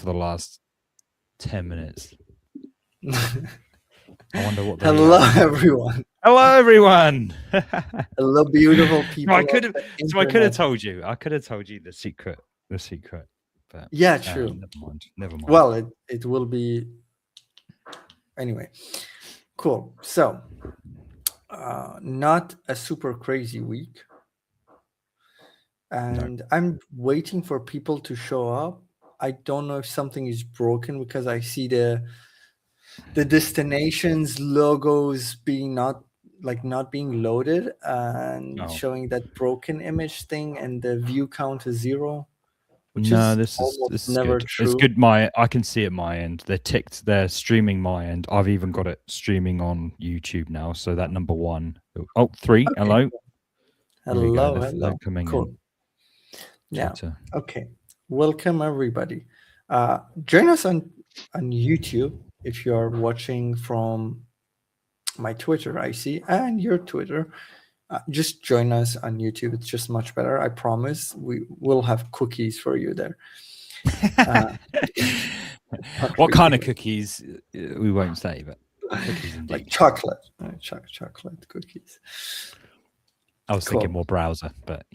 the last 10 minutes. I wonder what. Hello, everyone. Hello, everyone. Hello, beautiful people. I could have told you. I could have told you the secret. But yeah, true. Never mind. Well, it will be anyway. Cool. So, not a super crazy week, and I'm waiting for people to show up. I don't know if something is broken because I see the destinations logos being not being loaded and showing that broken image thing, and the view count is 0. Which this is never good. true. It's good. I can see it my end. They're streaming my end. I've even got it streaming on YouTube now. So that number 1. Oh, 3. Okay. Hello. Hello. They're coming in. Yeah. Okay. Welcome everybody. Join us on YouTube if you are watching from my Twitter, I see, and your Twitter. Just join us on YouTube. It's just much better. I promise we will have cookies for you there. What kind of cookies? We won't say, but cookies indeed. Like chocolate. Chocolate cookies. I was thinking more browser, but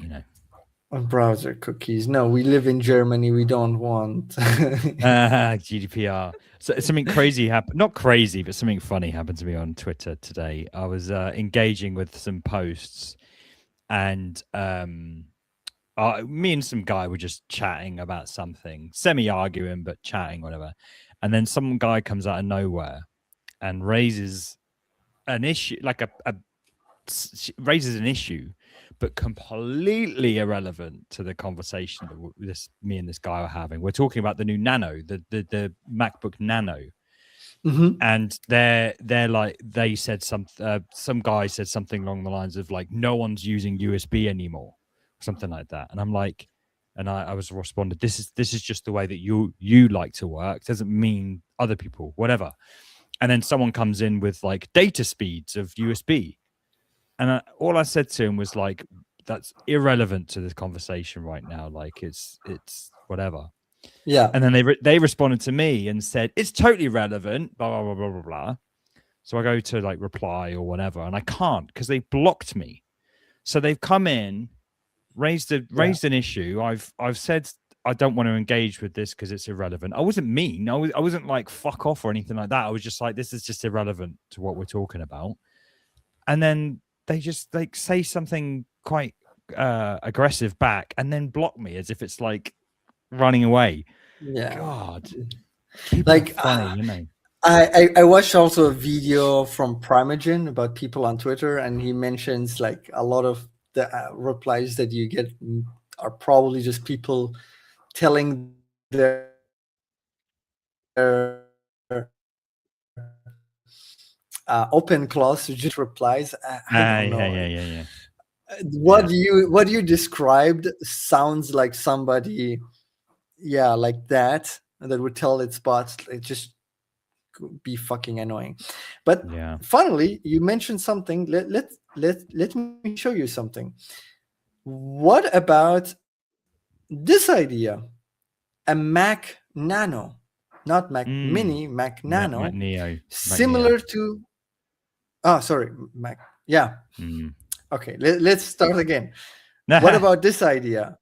Browser cookies. No, we live in Germany. We don't want GDPR. So something crazy happened. Not crazy, but something funny happened to me on Twitter today. I was engaging with some posts, and me and some guy were just chatting about something, semi-arguing, but chatting, whatever. And then some guy comes out of nowhere and raises an issue, raises an issue, but completely irrelevant to the conversation that me and this guy are having. We're talking about the new Nano, the MacBook Nano, and they said some guy said something along the lines of like, no one's using USB anymore, something like that. And I'm like, and I was responded, this is just the way that you like to work. Doesn't mean other people, whatever. And then someone comes in with like data speeds of USB. And all I said to him was like, that's irrelevant to this conversation right now. Like it's whatever. Yeah. And then they responded to me and said, it's totally relevant, blah, blah, blah, blah, blah, blah. So I go to like reply or whatever, and I can't because they blocked me. So they've come in, raised an issue. I've said I don't want to engage with this because it's irrelevant. I wasn't mean. I wasn't like fuck off or anything like that. I was just like, this is just irrelevant to what we're talking about. And then they just like say something quite aggressive back and then block me as if it's like running away. Yeah. God. Like funny, I watched also a video from Primogen about people on Twitter, and he mentions like a lot of the replies that you get are probably just people telling their open clause to just replies. I don't know. Yeah. What you described sounds like somebody, like that would tell its bots it just be fucking annoying. But finally, you mentioned something. Let me show you something. What about this idea? A Mac Nano, not Mac Mini, Mac Nano, Mac Neo, similar to. Oh, sorry, Mac. Yeah. Okay, let's start again. What about this idea?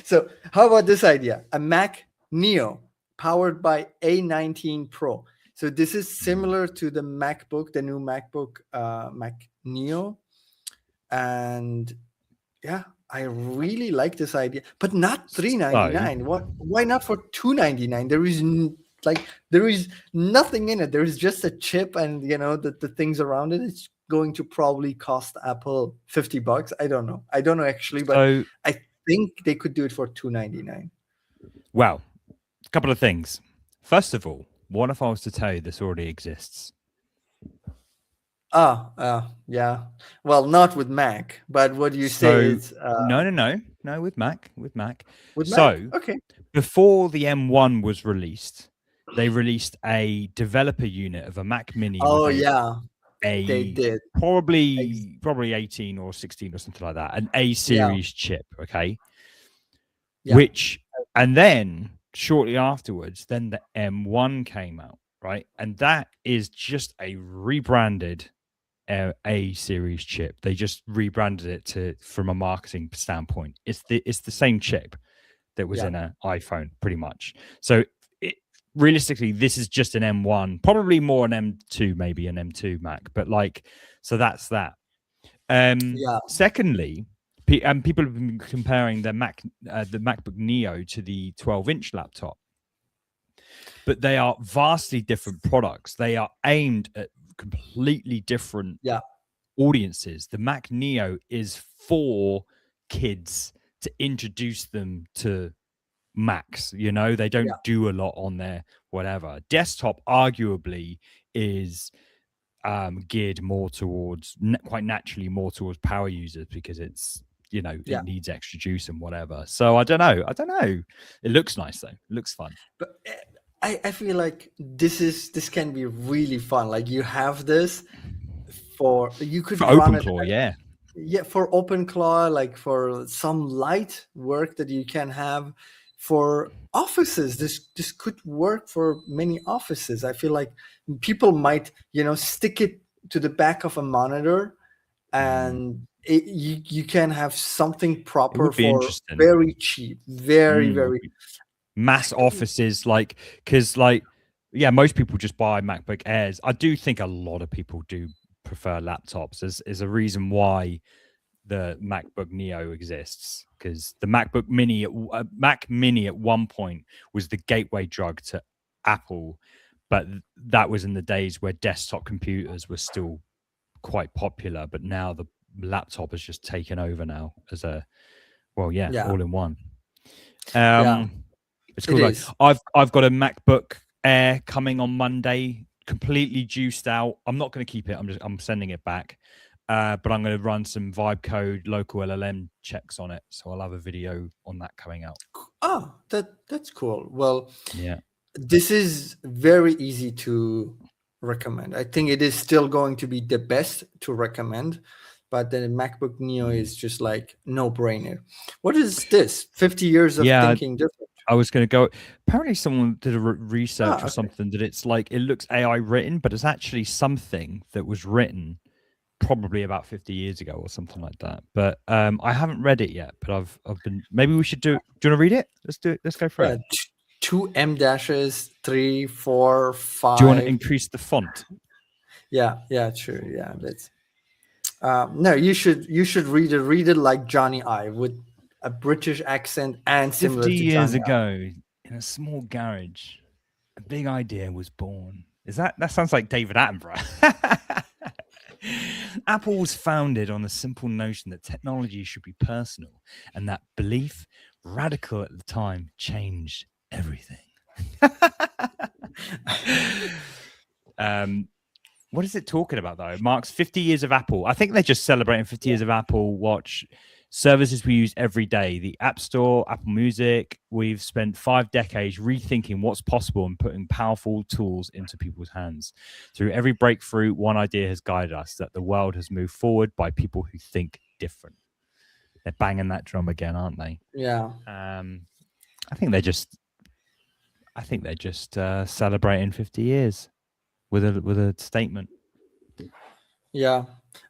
So, how about this idea? A Mac Neo powered by A19 Pro. So this is similar to the MacBook, the new MacBook, Mac Neo, and I really like this idea, but not $399. Why not for $299? There is nothing in it. There is just a chip and the things around it. It's going to probably cost Apple $50. I don't know actually, but I think they could do it for $299. Wow. A couple of things. First of all, what if I was to tell you this already exists? Yeah. Well, not with Mac, but what you say is no, with Mac. With Mac? Okay. Before the M1 was released, they released a developer unit of a Mac Mini. They did probably 18 or 16 or something like that, an A series chip. Okay. Yeah. And then shortly afterwards, then the M1 came out, right? And that is just a rebranded A series chip. They just rebranded it from a marketing standpoint. It's the same chip that was in an iPhone, pretty much. So realistically, this is just an M1, probably more an M2, maybe an M2 Mac. But so that's that. Secondly, people have been comparing the MacBook Neo to the 12-inch laptop, but they are vastly different products. They are aimed at completely different audiences. The Mac Neo is for kids to introduce them to Macs. They don't do a lot on their whatever. Desktop arguably is geared more towards quite naturally more towards power users, because it's it needs extra juice and whatever. So I don't know. It looks nice though. It looks fun. But I feel like this can be really fun. Like you have this you could for run OpenClaw, for OpenClaw, like for some light work that you can have for offices. This could work for many offices. I feel like people might stick it to the back of a monitor, and you can have something proper for very cheap, very mass offices, because most people just buy MacBook Airs. I do think a lot of people do prefer laptops. There's a reason why the MacBook Neo exists, because the MacBook Mini, Mac Mini at one point was the gateway drug to Apple, but that was in the days where desktop computers were still quite popular. But now the laptop has just taken over now as a all in one. It's cool. I've got a MacBook Air coming on Monday, completely juiced out. I'm not going to keep it. I'm sending it back. But I'm going to run some vibe code local LLM checks on it, so I'll have a video on that coming out. Oh, that's cool. Well, this is very easy to recommend. I think it is still going to be the best to recommend, but the MacBook Neo is just like no-brainer. What is this? 50 years of thinking different. I was going to go. Apparently, someone did a research or something that it's like it looks AI written, but it's actually something that was written probably about 50 years ago or something like that. But I haven't read it yet, but I've been. Maybe we should do. Do you want to read it? Let's do it. Let's go for it. 2 M dashes, 3, 4, 5. Do you want to increase the font? Yeah, sure. Yeah, let's. No, you should read it. Read it like Johnny I with a British accent and similar 50 to years Johnny ago, in a small garage, a big idea was born. That sounds like David Attenborough. Apple was founded on the simple notion that technology should be personal, and that belief, radical at the time, changed everything. What is it talking about, though? It marks 50 years of Apple. I think they're just celebrating 50 years of Apple Watch. Services we use every day, the App Store, Apple Music. We've spent 5 decades rethinking what's possible and putting powerful tools into people's hands. Through every breakthrough, one idea has guided us, that the world has moved forward by people who think different. They're banging that drum again, aren't they? Yeah. I think they're just celebrating 50 years with a statement. Yeah.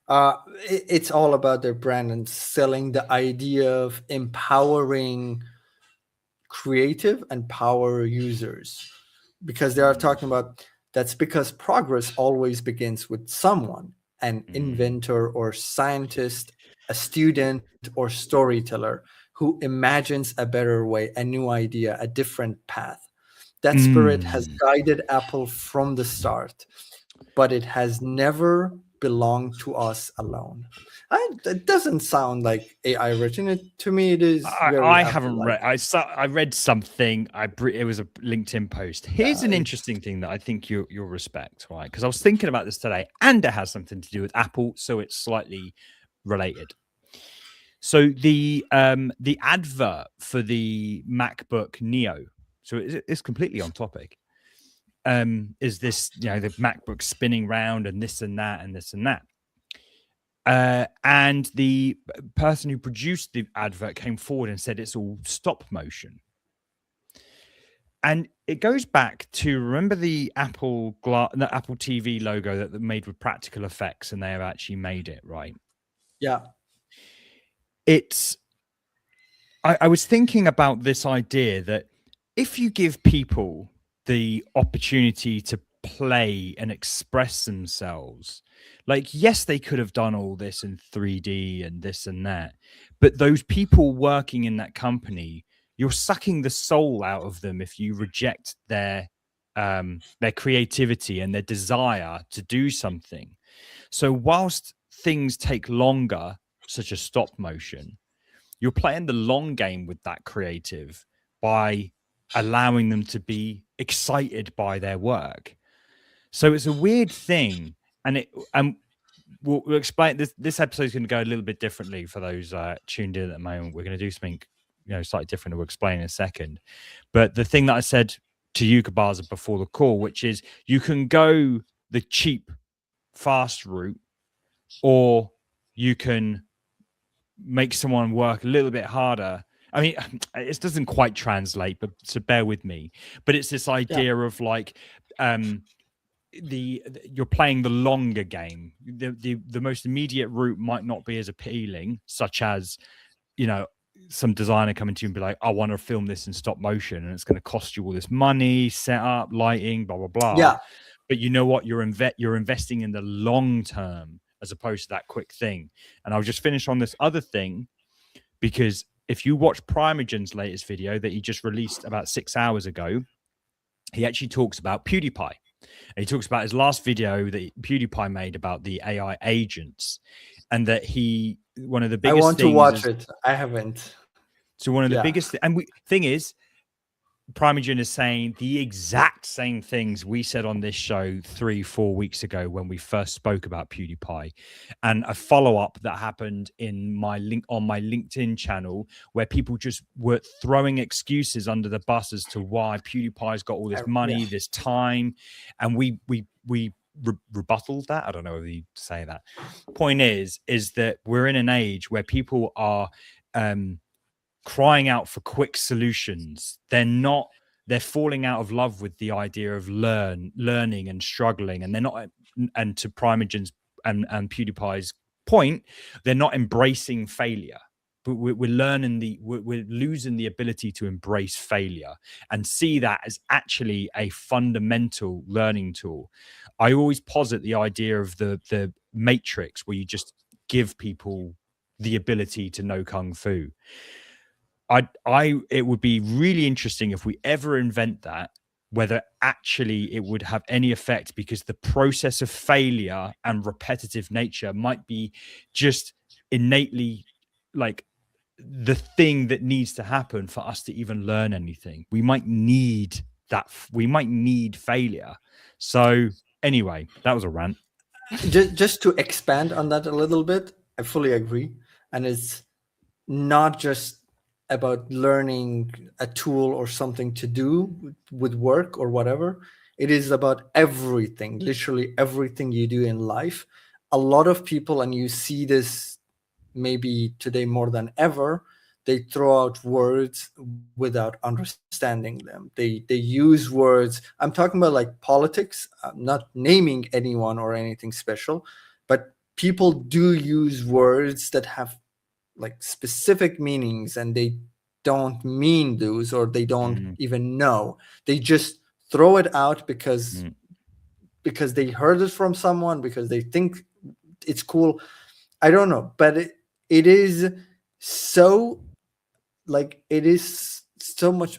It's all about their brand and selling the idea of empowering creative and power users, because they are talking about that's because progress always begins with someone, an inventor or scientist, a student or storyteller who imagines a better way, a new idea, a different path. That spirit has guided Apple from the start, but it has never belong to us alone. It doesn't sound like AI written. To me, it is. I haven't read. I read something. It was a LinkedIn post. Here's an interesting thing that I think you'll respect, right? Because I was thinking about this today, and it has something to do with Apple, so it's slightly related. So the advert for the MacBook Neo, so it's completely on topic. Is this, the MacBook spinning round and this and that and this and that. And the person who produced the advert came forward and said it's all stop motion. And it goes back to, remember the Apple TV logo that they made with practical effects, and they have actually made it, right? Yeah. I was thinking about this idea that if you give people the opportunity to play and express themselves, like, yes, they could have done all this in 3D and this and that, but those people working in that company, you're sucking the soul out of them if you reject their creativity and their desire to do something. So whilst things take longer, such as stop motion, you're playing the long game with that creative by allowing them to be excited by their work. So it's a weird thing, and we'll explain this. This episode is going to go a little bit differently for those tuned in at the moment. We're going to do something, slightly different. We'll explain in a second. But the thing that I said to you, Karpathy, before the call, which is you can go the cheap, fast route, or you can make someone work a little bit harder. I mean, it doesn't quite translate, but so bear with me. But it's this idea of like you're playing the longer game. The most immediate route might not be as appealing, such as, some designer coming to you and be like, I want to film this in stop motion, and it's going to cost you all this money, set up, lighting, blah blah blah. Yeah. But you know what? You're investing in the long term, as opposed to that quick thing. And I'll just finish on this other thing, because if you watch Primogen's latest video that he just released about 6 hours ago, he actually talks about PewDiePie. And he talks about his last video that PewDiePie made about the AI agents, and that one of the biggest I want to watch it. I haven't. So one of the biggest, thing is, Primogen is saying the exact same things we said on this show 3-4 weeks ago when we first spoke about PewDiePie, and a follow-up that happened on my LinkedIn channel, where people just were throwing excuses under the bus as to why PewDiePie's got all this money, this time, and we rebutted that. I don't know if you say that. Point is that we're in an age where people are crying out for quick solutions. They're falling out of love with the idea of learning and struggling, and they're not, and to Primogen's and PewDiePie's point, they're not embracing failure. But we're losing the ability to embrace failure and see that as actually a fundamental learning tool. I always posit the idea of the Matrix, where you just give people the ability to know kung fu. It would be really interesting if we ever invent that, whether actually it would have any effect, because the process of failure and repetitive nature might be just innately like the thing that needs to happen for us to even learn anything. We might need that. We might need failure. So anyway, that was a rant. Just to expand on that a little bit, I fully agree. And it's not just about learning a tool or something to do with work or whatever. It is about everything, literally everything you do in life. A lot of people, and you see this maybe today more than ever, they throw out words without understanding them. They use words. I'm talking about like politics. I'm not naming anyone or anything special, but people do use words that have like specific meanings, and they don't mean those, or they don't even know. They just throw it out because they heard it from someone, because they think it's cool. I don't know, but it is so much.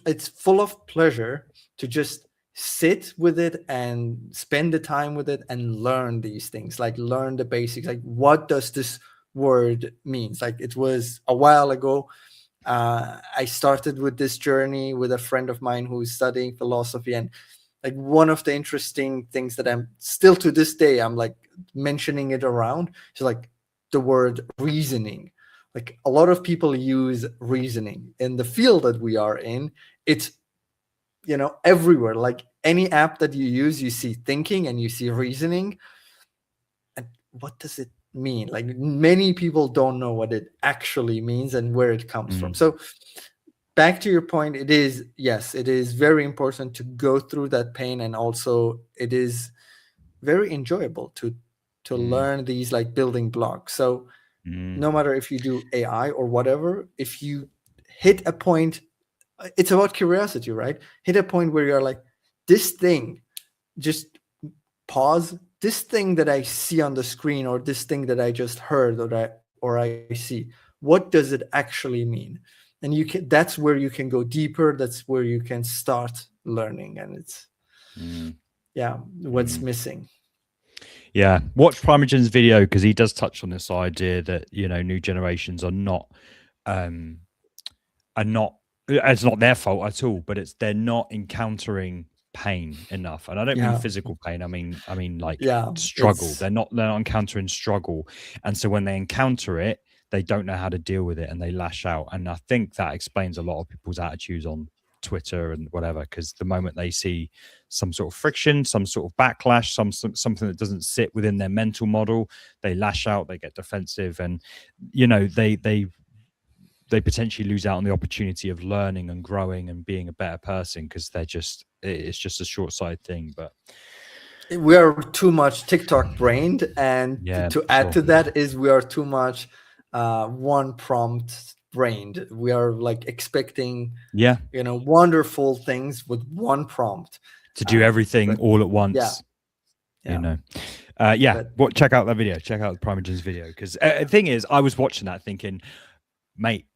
It's full of pleasure to just sit with it and spend the time with it and learn these things, like learn the basics, like what does this word means. Like, it was a while ago, I started with this journey with a friend of mine who is studying philosophy, and like one of the interesting things that I'm still to this day, I'm like mentioning it around, is like the word reasoning. Like, a lot of people use reasoning in the field that we are in. It's everywhere. Like, any app that you use, you see thinking and you see reasoning. And what does it mean? Like, many people don't know what it actually means and where it comes from. So back to your point, it is very important to go through that pain, and also it is very enjoyable to learn these like building blocks. So no matter if you do AI or whatever, if you hit a point, it's about curiosity, right? Hit a point where you're like, this thing, just pause, this thing that I see on the screen, or this thing that I just heard, or I see, what does it actually mean? And that's where you can go deeper, that's where you can start learning. And it's what's missing. Yeah, watch Primogen's video, because he does touch on this idea that, you know, new generations are not it's not their fault at all, but they're not encountering pain enough. And I don't mean physical pain, I mean like struggle. They're not encountering struggle, and so when they encounter it, they don't know how to deal with it, and they lash out. And I think that explains a lot of people's attitudes on Twitter and whatever, because the moment they see some sort of friction, some sort of backlash, something that doesn't sit within their mental model, they lash out, they get defensive, and you know, they potentially lose out on the opportunity of learning and growing and being a better person, because it's just a short-sighted thing. But we are too much TikTok brained, and to add to that is we are too much one prompt brained. We are like expecting wonderful things with one prompt to do everything all at once. You know. Check out that video, check out Primogen's video, because the thing is, I was watching that thinking, mate,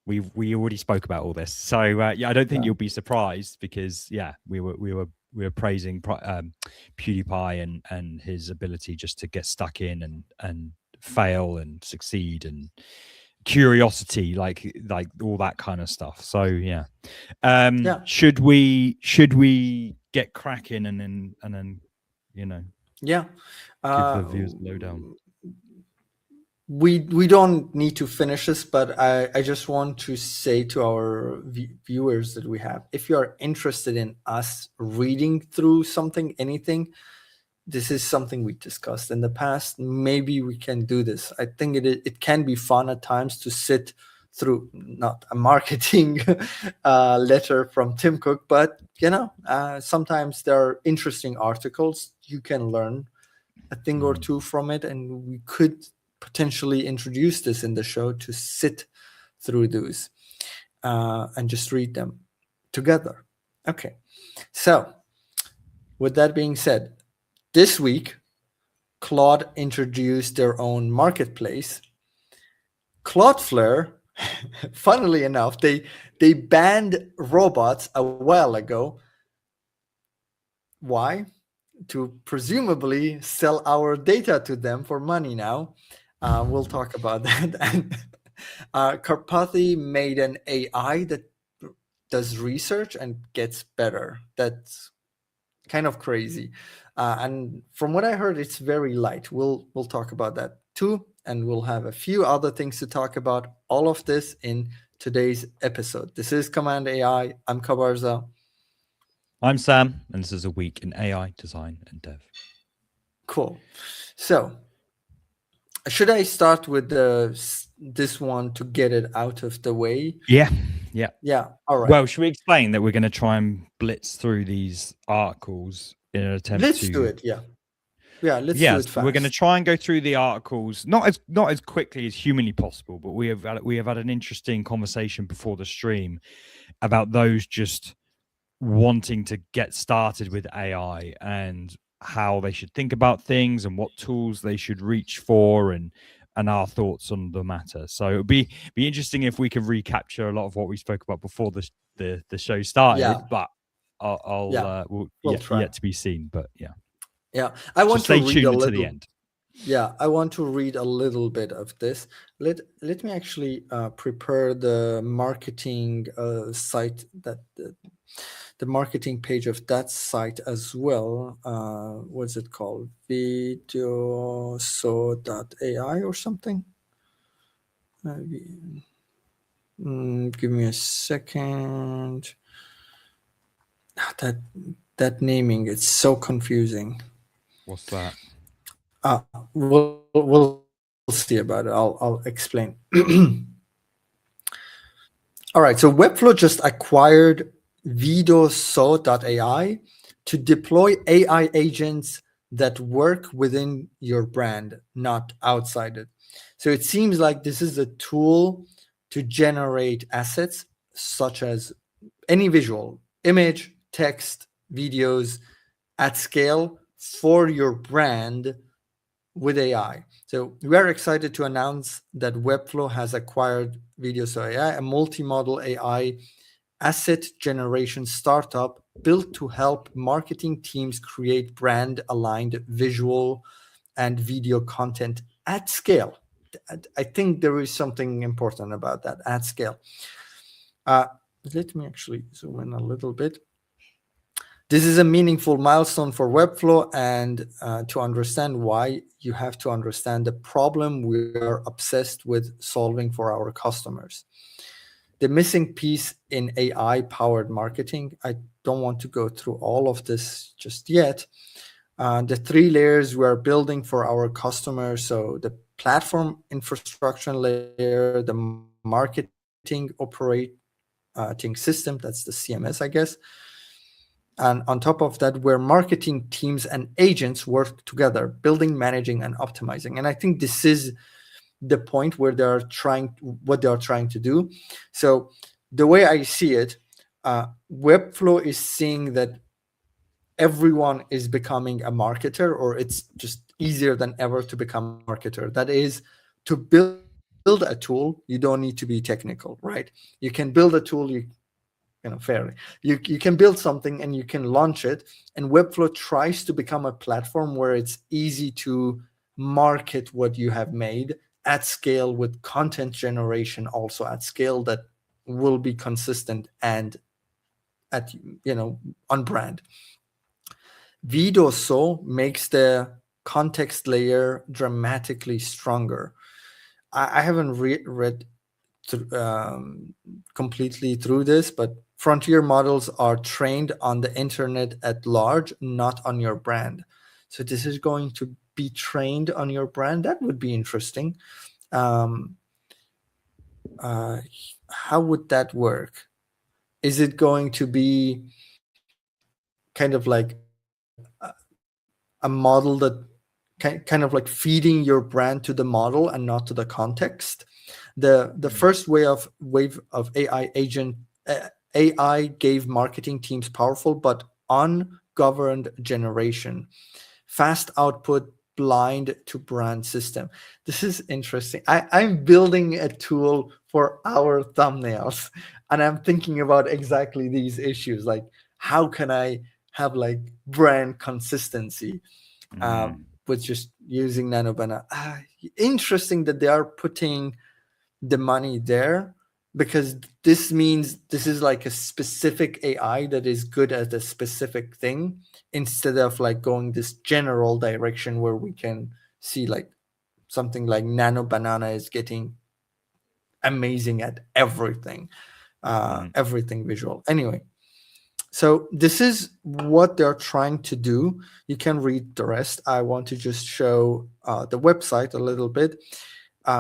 we already spoke about all this, so I don't think you'll be surprised, because we were praising PewDiePie and his ability just to get stuck in and fail and succeed, and curiosity, like all that kind of stuff. So should we get cracking and then you know give the viewers a lowdown? We don't need to finish this, but I just want to say to our viewers that we have, if you are interested in us reading through something, anything, this is something we discussed in the past. Maybe we can do this. I think it can be fun at times to sit through, not a marketing letter from Tim Cook, but sometimes there are interesting articles. You can learn a thing or two from it, and we could potentially introduce this in the show, to sit through those and just read them together. Okay, so with that being said, this week Claude introduced their own marketplace. Cloudflare, funnily enough, they banned robots a while ago. Why? To presumably sell our data to them for money now. We'll talk about that. And Karpathy made an AI that does research and gets better. That's kind of crazy. And from what I heard, it's very light. We'll talk about that too. And we'll have a few other things to talk about. All of this in today's episode. This is Command AI. I'm Kabarza. I'm Sam, and this is a week in AI design and dev. Cool. So should I start with this one to get it out of the way? Yeah. All right. Well, should we explain that we're going to try and blitz through these articles in an attempt Let's do it. Let's do it fast. We're going to try and go through the articles not as quickly as humanly possible, but we have had an interesting conversation before the stream about those just wanting to get started with AI and how they should think about things and what tools they should reach for, and our thoughts on the matter. So it would be interesting if we could recapture a lot of what we spoke about before the show started, but we'll try. Yet to be seen. But I want to stay tuned to the end. I want to read a little bit of this. Let me actually prepare the marketing site, that the marketing page of that site as well. What's it called? Vidoso.ai or something? Give me a second. That naming, it's so confusing. What's that? We'll see about it. I'll explain. All right, so Webflow just acquired Vidoso.ai to deploy AI agents that work within your brand, not outside it. So it seems like this is a tool to generate assets such as any visual, image, text, videos at scale for your brand with AI. So we are excited to announce that Webflow has acquired Vidoso.ai, a multimodal AI asset generation startup built to help marketing teams create brand aligned visual and video content at scale. I think there is something important about that, at scale. Let me actually zoom in a little bit. This is a meaningful milestone for Webflow, and to understand why, you have to understand the problem we are obsessed with solving for our customers. The missing piece in AI-powered marketing, I don't want to go through all of this just yet. The 3 layers we're building for our customers, so the platform infrastructure layer, the marketing operating system, that's the CMS, I guess. And on top of that, where marketing teams and agents work together, building, managing, and optimizing. And I think this is the point where they are trying to do. So the way I see it, Webflow is seeing that everyone is becoming a marketer, or it's just easier than ever to become a marketer. That is, to build a tool, you don't need to be technical, right? You can build a tool, fairly. You can build something and you can launch it. And Webflow tries to become a platform where it's easy to market what you have made at scale, with content generation also at scale that will be consistent and on brand. Vidoso makes the context layer dramatically stronger. I haven't read completely through this, but frontier models are trained on the internet at large, not on your brand. So this is going to be trained on your brand. That would be interesting. How would that work? Is it going to be kind of like a model that kind of like feeding your brand to the model and not to the context? The first wave of AI gave marketing teams powerful but ungoverned generation, fast output, blind to brand system. This is interesting. I'm building a tool for our thumbnails, and I'm thinking about exactly these issues, like how can I have like brand consistency with just using Nanobana. Interesting that they are putting the money there, because this means this is like a specific AI that is good at a specific thing, instead of like going this general direction where we can see like something like Nano Banana is getting amazing at everything, everything visual. Anyway, so this is what they're trying to do. You can read the rest. I want to just show the website a little bit.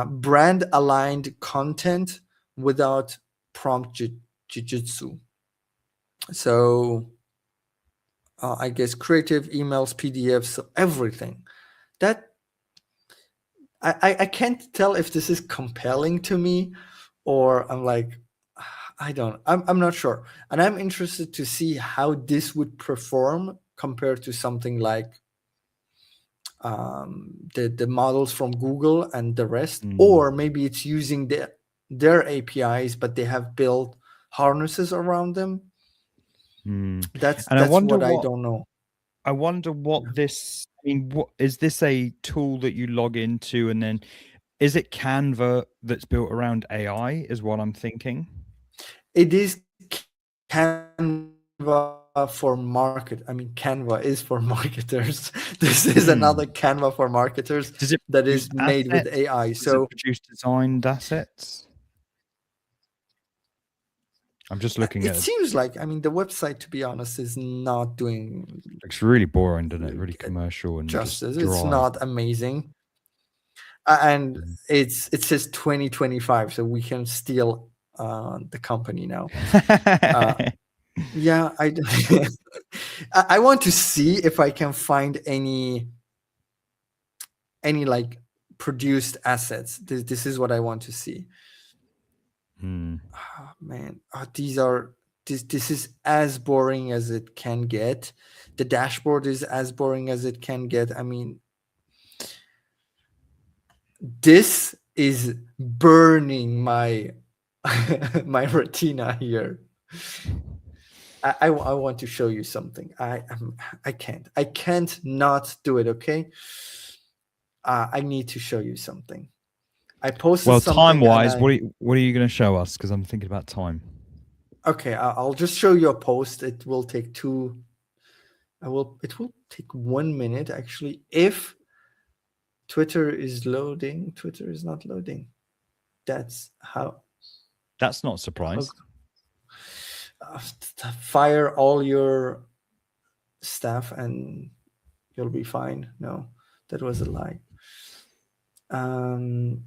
Brand aligned content without prompt jujitsu. So I guess creative emails, PDFs, everything. That I can't tell if this is compelling to me, or I'm like, I'm not sure. And I'm interested to see how this would perform compared to something like the models from Google and the rest, or maybe it's using their APIs, but they have built harnesses around them. That's what I don't know. I wonder what this. I mean, what is this a tool that you log into, and then is it Canva that's built around AI? Is what I'm thinking. It is Canva for market. I mean, Canva is for marketers. This is another Canva for marketers that is made with AI. Does it produce designed assets? I'm just looking at it. Seems like, I mean, the website, to be honest, is not doing. It's really boring, doesn't it? Really commercial and justice. Just it's not amazing. And it says 2025, so we can still the company now. Yeah, I want to see if I can find any like produced assets. This is what I want to see. Oh, man, this is as boring as it can get. The dashboard is as boring as it can get. I mean, this is burning my my retina here. I want to show you something. I can't not do it. Okay. I need to show you something. I posted something. Time wise, what are you going to show us? Because I'm thinking about time. Okay, I'll just show you a post. It will take it will take 1 minute actually. If Twitter is loading, Twitter is not loading. That's not surprised. Fire all your staff and you'll be fine. No, that was a lie. I'm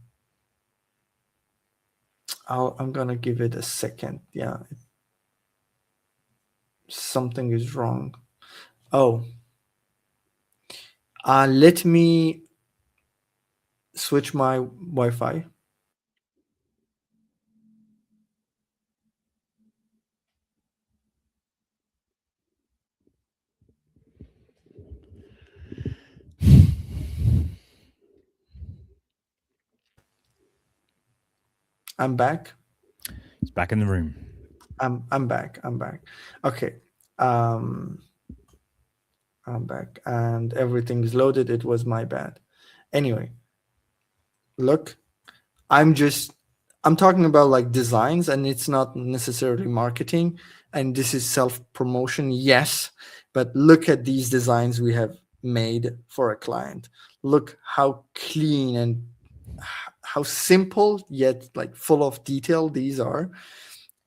gonna give it a second. Yeah, something is wrong. Oh, let me switch my Wi-Fi. I'm back. It's back in the room. I'm back. Okay. I'm back and everything's loaded. It was my bad. Anyway, look, I'm talking about like designs, and it's not necessarily marketing, and this is self-promotion, yes, but look at these designs we have made for a client. Look how clean and how simple yet like full of detail these are.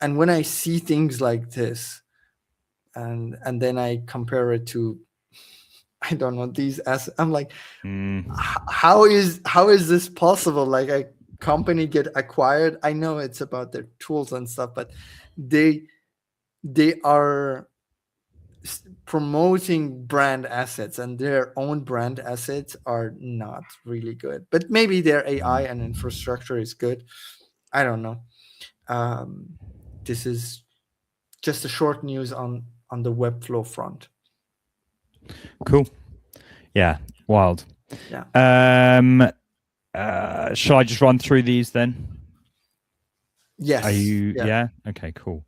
And when I see things like this and then I compare it to, I don't know, these as I'm like, how is this possible? Like a company get acquired. I know it's about their tools and stuff, but they are promoting brand assets, and their own brand assets are not really good. But maybe their AI and infrastructure is good. I don't know. This is just a short news on the Webflow front. Cool. Yeah. Wild. Yeah. Shall I just run through these then? Yes. Are you? Yeah. Okay. Cool.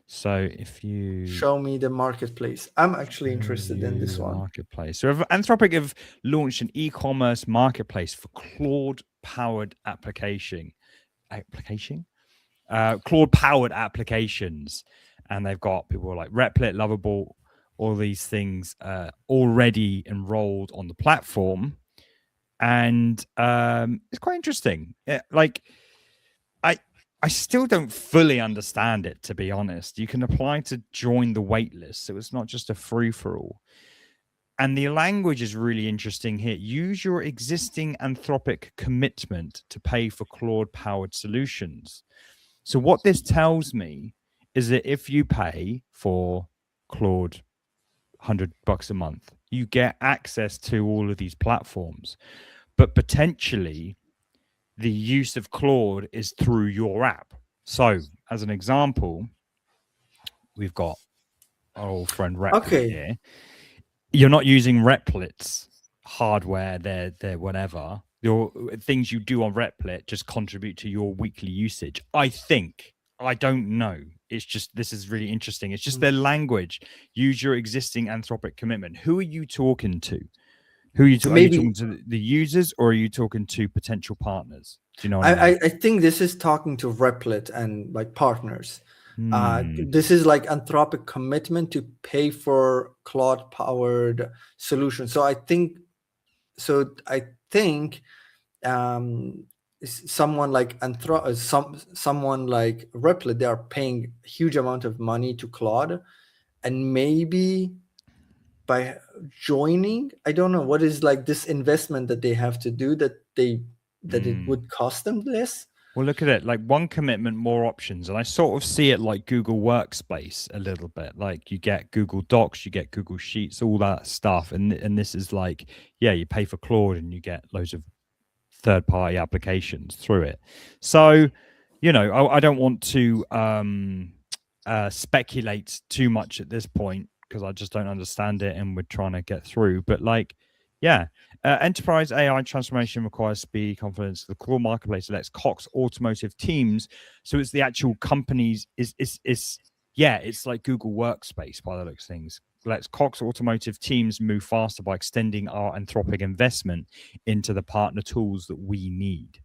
So if you show me the marketplace, I'm actually interested in this one. Marketplace. So Anthropic have launched an e-commerce marketplace for Claude-powered Claude-powered applications, and they've got people like Replit, Lovable, all these things already enrolled on the platform, and it's quite interesting. I still don't fully understand it, to be honest. You can apply to join the waitlist, so it's not just a free-for-all. And the language is really interesting here. Use your existing Anthropic commitment to pay for Claude-powered solutions. So what this tells me is that if you pay for Claude $100 a month, you get access to all of these platforms. But potentially, the use of Claude is through your app. So, as an example, we've got our old friend Replit here. You're not using Replit's hardware, their whatever. Your things you do on Replit just contribute to your weekly usage. I think. I don't know. It's just, this is really interesting. It's just their language. Use your existing Anthropic commitment. Who are you talking to? Are you talking to the users, or are you talking to potential partners? Do you know what I mean? I think this is talking to Replit and like partners. This is like Anthropic commitment to pay for Claude-powered solutions. So I think someone like someone like Replit, they are paying a huge amount of money to Claude, and maybe by joining, I don't know what is like this investment that they have to do that it would cost them less. Well, look at it, like one commitment, more options. And I sort of see it like Google Workspace a little bit. Like you get Google Docs, you get Google Sheets, all that stuff. And this is like, yeah, you pay for Claude and you get loads of third-party applications through it. So, you know, I don't want to speculate too much at this point because I just don't understand it and we're trying to get through. But like, yeah, enterprise AI transformation requires speed, confidence. The core marketplace lets Cox Automotive teams. So it's the actual companies it's like Google Workspace by the looks of things. Lets Cox Automotive teams move faster by extending our Anthropic investment into the partner tools that we need.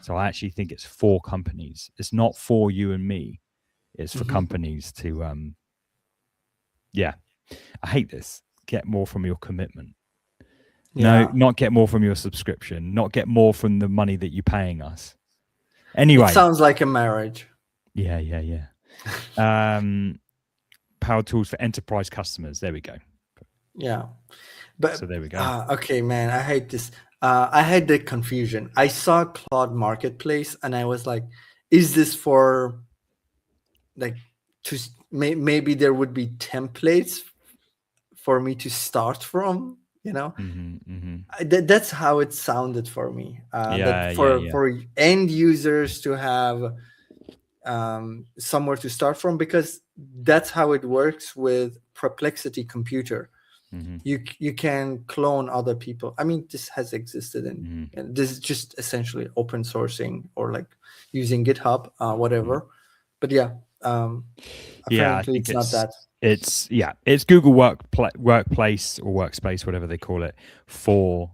So I actually think it's for companies. It's not for you and me. It's for companies to, I hate this. Get more from your commitment. No, not get more from your subscription, not get more from the money that you're paying us. Anyway. It sounds like a marriage. Yeah. Power tools for enterprise customers. There we go. Yeah. But so there we go. Okay, man, I hate this. I had the confusion. I saw Claude Marketplace and I was like, is this for like maybe there would be templates for me to start from, you know? That's how it sounded for me. For end users to have somewhere to start from, because that's how it works with Perplexity Computer. You can clone other people. I mean, this has existed and this is just essentially open sourcing or like using GitHub, whatever. But apparently it's not that. It's Google Workplace or Workspace, whatever they call it, for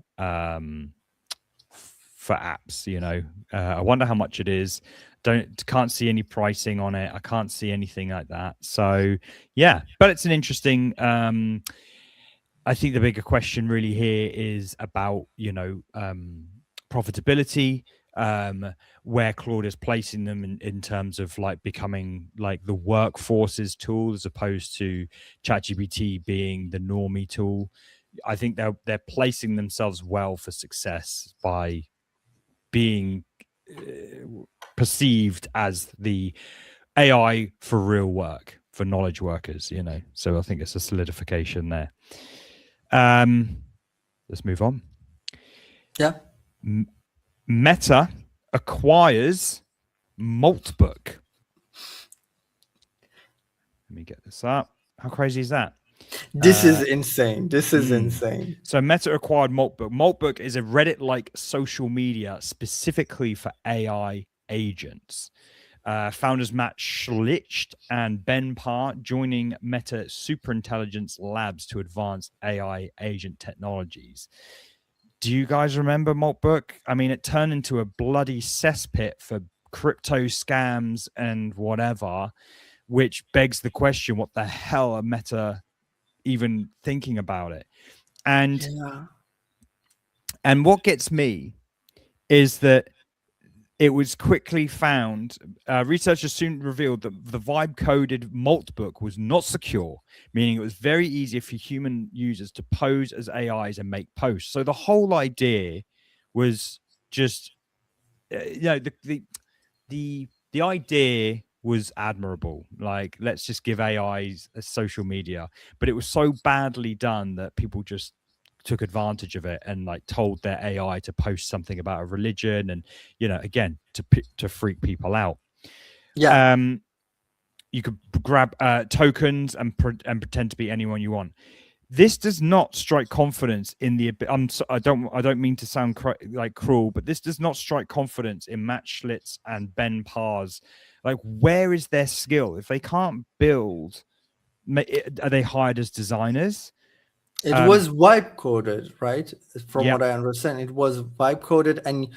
apps. You know, I wonder how much it is. Can't see any pricing on it. I can't see anything like that. So yeah, but it's an interesting. I think the bigger question really here is about, you know, profitability, where Claude is placing them in terms of like becoming like the workforce's tool as opposed to ChatGPT being the normie tool. I think they're placing themselves well for success by being perceived as the AI for real work, for knowledge workers, you know. So I think it's a solidification there. Let's move on. Yeah. Meta acquires Moltbook. Let me get this up. How crazy is that? This is insane. This is insane. So Meta acquired Moltbook. Moltbook is a Reddit-like social media specifically for AI agents. Founders Matt Schlicht and Ben Parr joining Meta Superintelligence Labs to advance AI agent technologies. Do you guys remember Moltbook? I mean, it turned into a bloody cesspit for crypto scams and whatever, which begs the question, what the hell are Meta even thinking about it? And what gets me is that it was quickly found, researchers soon revealed that the vibe-coded Moltbook was not secure, meaning it was very easy for human users to pose as AIs and make posts. So the whole idea was just, you know, the idea was admirable. Like, let's just give AIs a social media. But it was so badly done that people just took advantage of it and like told their AI to post something about a religion and, you know, again, to freak people out. Yeah. You could grab tokens and pretend to be anyone you want. This does not strike confidence in the. I don't mean to sound like cruel, but this does not strike confidence in Matt Schlitz and Ben Parr's. Like, where is their skill? If they can't build, are they hired as designers? It was vibe coded, right? From what I understand, it was vibe coded, and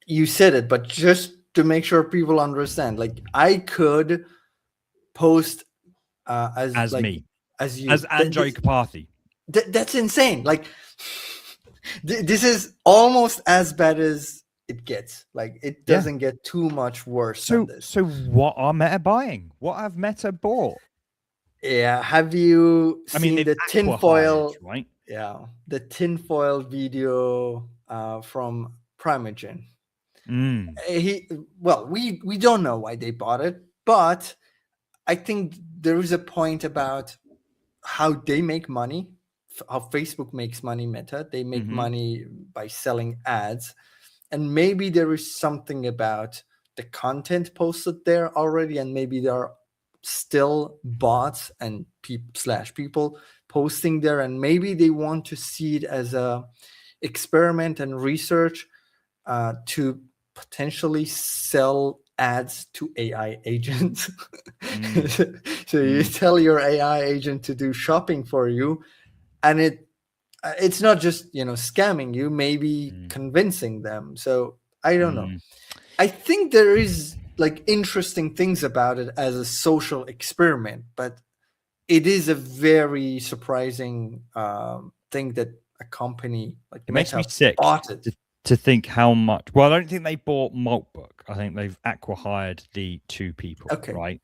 you said it, but just to make sure people understand, like I could post as like, me, as you, as Andrew Karpathy. That's insane. Like this is almost as bad as it gets. Like it doesn't get too much worse than this. So what are Meta buying? What have Meta bought? Yeah, have you seen the tinfoil? Right? Yeah, the tinfoil video from Primeagen. We don't know why they bought it, but I think there is a point about how they make money, how Facebook makes money, Meta. They make money by selling ads. And maybe there is something about the content posted there already, and maybe there are still bots and people posting there, and maybe they want to see it as a experiment and research to potentially sell ads to AI agents. So you tell your AI agent to do shopping for you, and it's not just scamming you, maybe convincing them. So I don't know. I think there is like interesting things about it as a social experiment, but it is a very surprising thing that a company like it makes me sick bought it. To think how much. Well, I don't think they bought Moltbook. I think they've acqui-hired the two people. Okay. Right.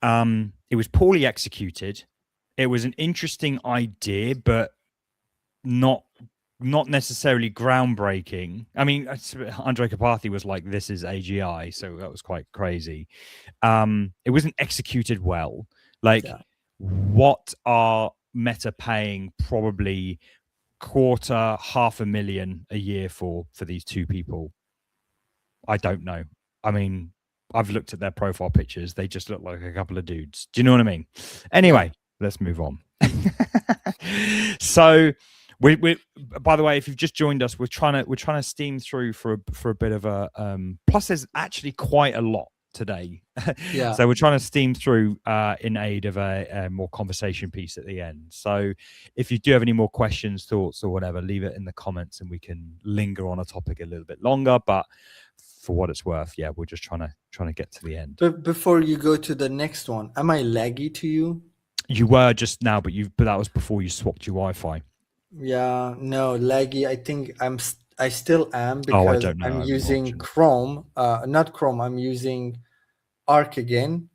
It was poorly executed. It was an interesting idea, but not necessarily groundbreaking. I mean, Andre Karpathy was like, "This is AGI," so that was quite crazy. It wasn't executed well. Like, what are Meta paying? Probably $250,000 a year for these two people. I don't know. I mean, I've looked at their profile pictures. They just look like a couple of dudes. Do you know what I mean? Anyway, let's move on. So we by the way, if you've just joined us, we're trying to steam through for a bit of a plus there's actually quite a lot today. So we're trying to steam through in aid of a more conversation piece at the end. So if you do have any more questions, thoughts, or whatever, leave it in the comments and we can linger on a topic a little bit longer. But for what it's worth, we're just trying to get to the end. But before you go to the next one, am I laggy to you? You were just now, but that was before you swapped your Wi-Fi. Yeah, no, laggy. I think I still am, because I don't know. I'm using Chrome. Not Chrome. I'm using Arc again.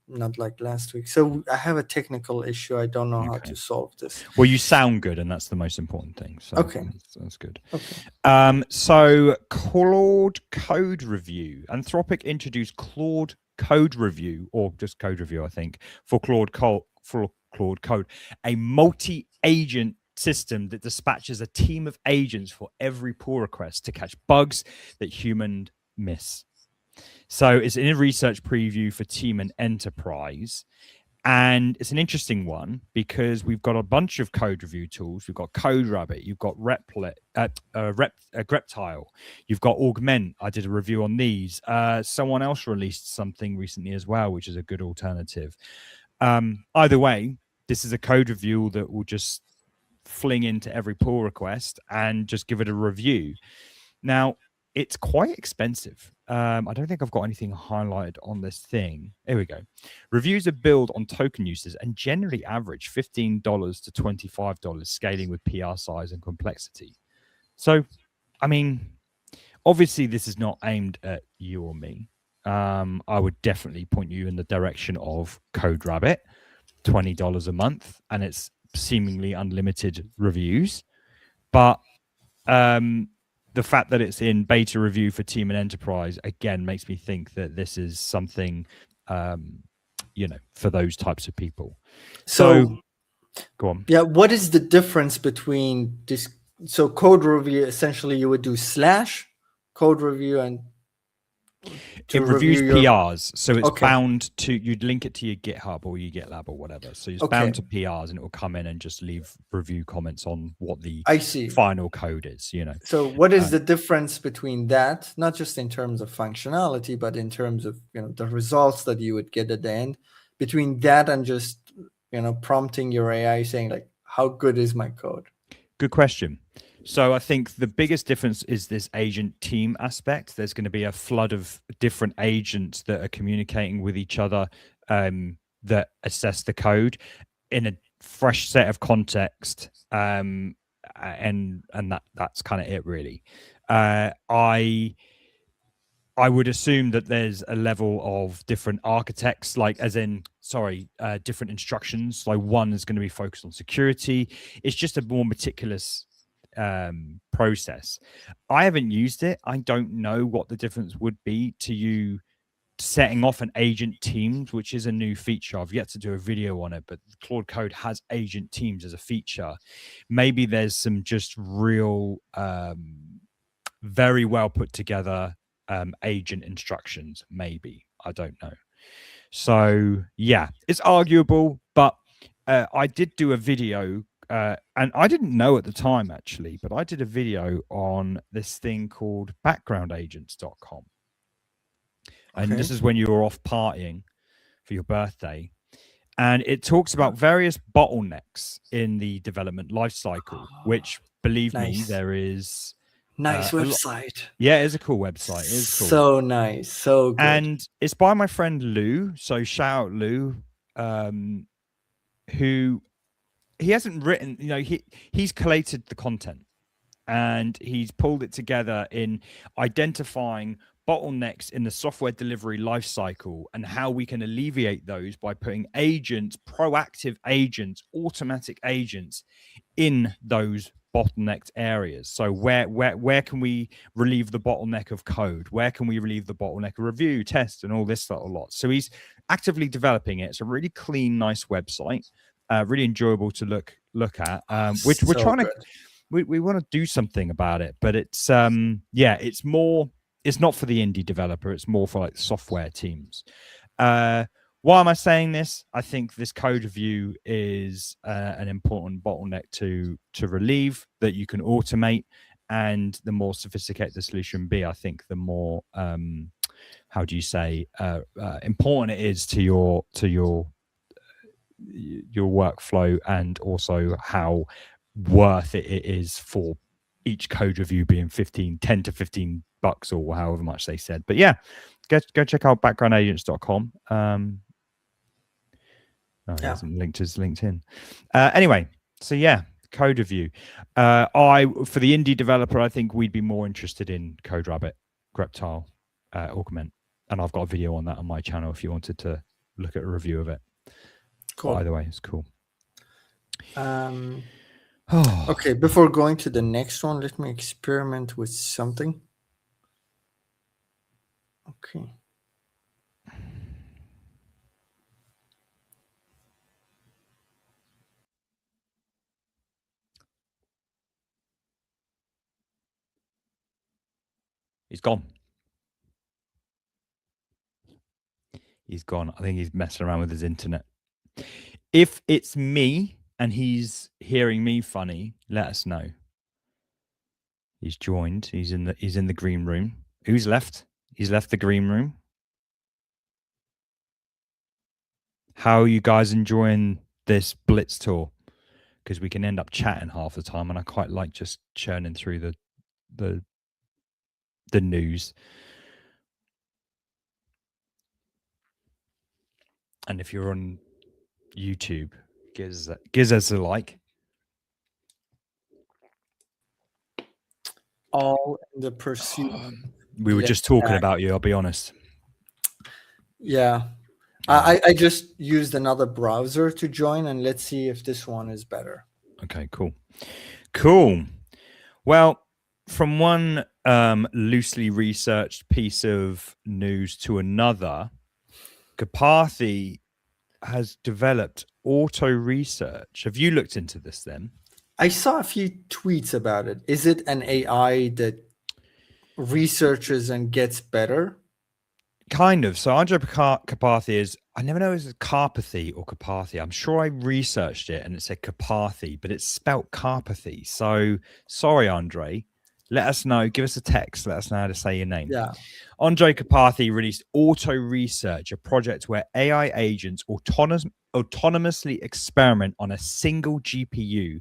Not like last week. So I have a technical issue. I don't know how to solve this. Well, you sound good, and that's the most important thing. So okay, that's good. Okay. So Claude code review. Anthropic introduced Claude code review, or just code review, I think, for Claude Code, a multi-agent system that dispatches a team of agents for every pull request to catch bugs that humans miss. So it's in a research preview for Team and Enterprise. And it's an interesting one because we've got a bunch of code review tools. We've got CodeRabbit, you've got Greptile, you've got Augment. I did a review on these. Someone else released something recently as well, which is a good alternative. Either way, this is a code review that will just fling into every pull request and just give it a review. Now, it's quite expensive. I don't think I've got anything highlighted on this thing. Here we go. Reviews are billed on token uses and generally average $15 to $25, scaling with PR size and complexity. So, I mean, obviously this is not aimed at you or me. I would definitely point you in the direction of CodeRabbit, $20 a month, and it's seemingly unlimited reviews. But the fact that it's in beta review for Team and Enterprise, again, makes me think that this is something, for those types of people. So go on. Yeah, what is the difference between this? So code review, essentially you would do / code review and it reviews PRs, so it's bound to, you'd link it to your GitHub or your GitLab or whatever. So it's bound to PRs, and it will come in and just leave review comments on what the final code is. So what is the difference between that, not just in terms of functionality, but in terms of the results that you would get at the end, between that and just prompting your AI saying like, how good is my code? Good question. So I think the biggest difference is this agent team aspect. There's going to be a flood of different agents that are communicating with each other that assess the code in a fresh set of context. And that's kind of it, really. I would assume that there's a level of different architects, different instructions. Like one is going to be focused on security. It's just a more meticulous process. I haven't used it. I don't know what the difference would be to you setting off an agent teams, which is a new feature. I've yet to do a video on it, but Claude Code has agent teams as a feature. Maybe there's some just real, very well put together agent instructions. Maybe, I don't know. So yeah, it's arguable, but I did do a video, and I didn't know at the time actually, but I did a video on this thing called backgroundagents.com. And this is when you were off partying for your birthday. And it talks about various bottlenecks in the development lifecycle, which, believe me, there is... Nice website. Yeah, it is a cool website. It is cool. So nice. So good. And it's by my friend Lou. So shout out Lou, who... He hasn't written... You know, he's collated the content. And he's pulled it together in identifying bottlenecks in the software delivery lifecycle and how we can alleviate those by putting agents, proactive agents, automatic agents in those bottlenecked areas. So where can we relieve the bottleneck of code? Where can we relieve the bottleneck of review, test, and all this sort of lot? So he's actively developing it. It's a really clean, nice website, really enjoyable to look at. We're trying to... We want to do something about it, but it's it's not for the indie developer. It's more for like software teams. Why am I saying this? I think this code review is an important bottleneck to relieve that you can automate, and the more sophisticated the solution be, I think the more how do you say important it is to your workflow, and also how worth it is for each code review being 10 to $15 or however much they said. But yeah, go check out backgroundagents.com. He hasn't linked his LinkedIn. Anyway, so yeah, code review. For the indie developer, I think we'd be more interested in CodeRabbit, Greptile, Augment, and I've got a video on that on my channel if you wanted to look at a review of it. Cool. But either way, it's cool. Okay, before going to the next one, let me experiment with something. Okay. He's gone. He's gone. I think he's messing around with his internet. If it's me and he's hearing me funny, let us know. He's joined. He's in the green room. Who's left? He's left the green room. How are you guys enjoying this Blitz tour? Because we can end up chatting half the time, and I quite like just churning through the news. And if you're on YouTube, give us a like. All in the pursuit. We were just talking about you, I'll be honest. Yeah. I just used another browser to join, and let's see if this one is better. Okay, cool. Well, from one loosely researched piece of news to another, Karpathy has developed auto research. Have you looked into this then? I saw a few tweets about it. Is it an AI that researches and gets better? Kind of. So Karpathy is, I never know if it's Karpathy or Karpathy. I'm sure I researched it and it said Karpathy, but it's spelt Karpathy. So sorry, Andre. Let us know. Give us a text. Let us know how to say your name. Yeah. Andre Karpathy released Auto Research, a project where AI agents autonomously experiment on a single GPU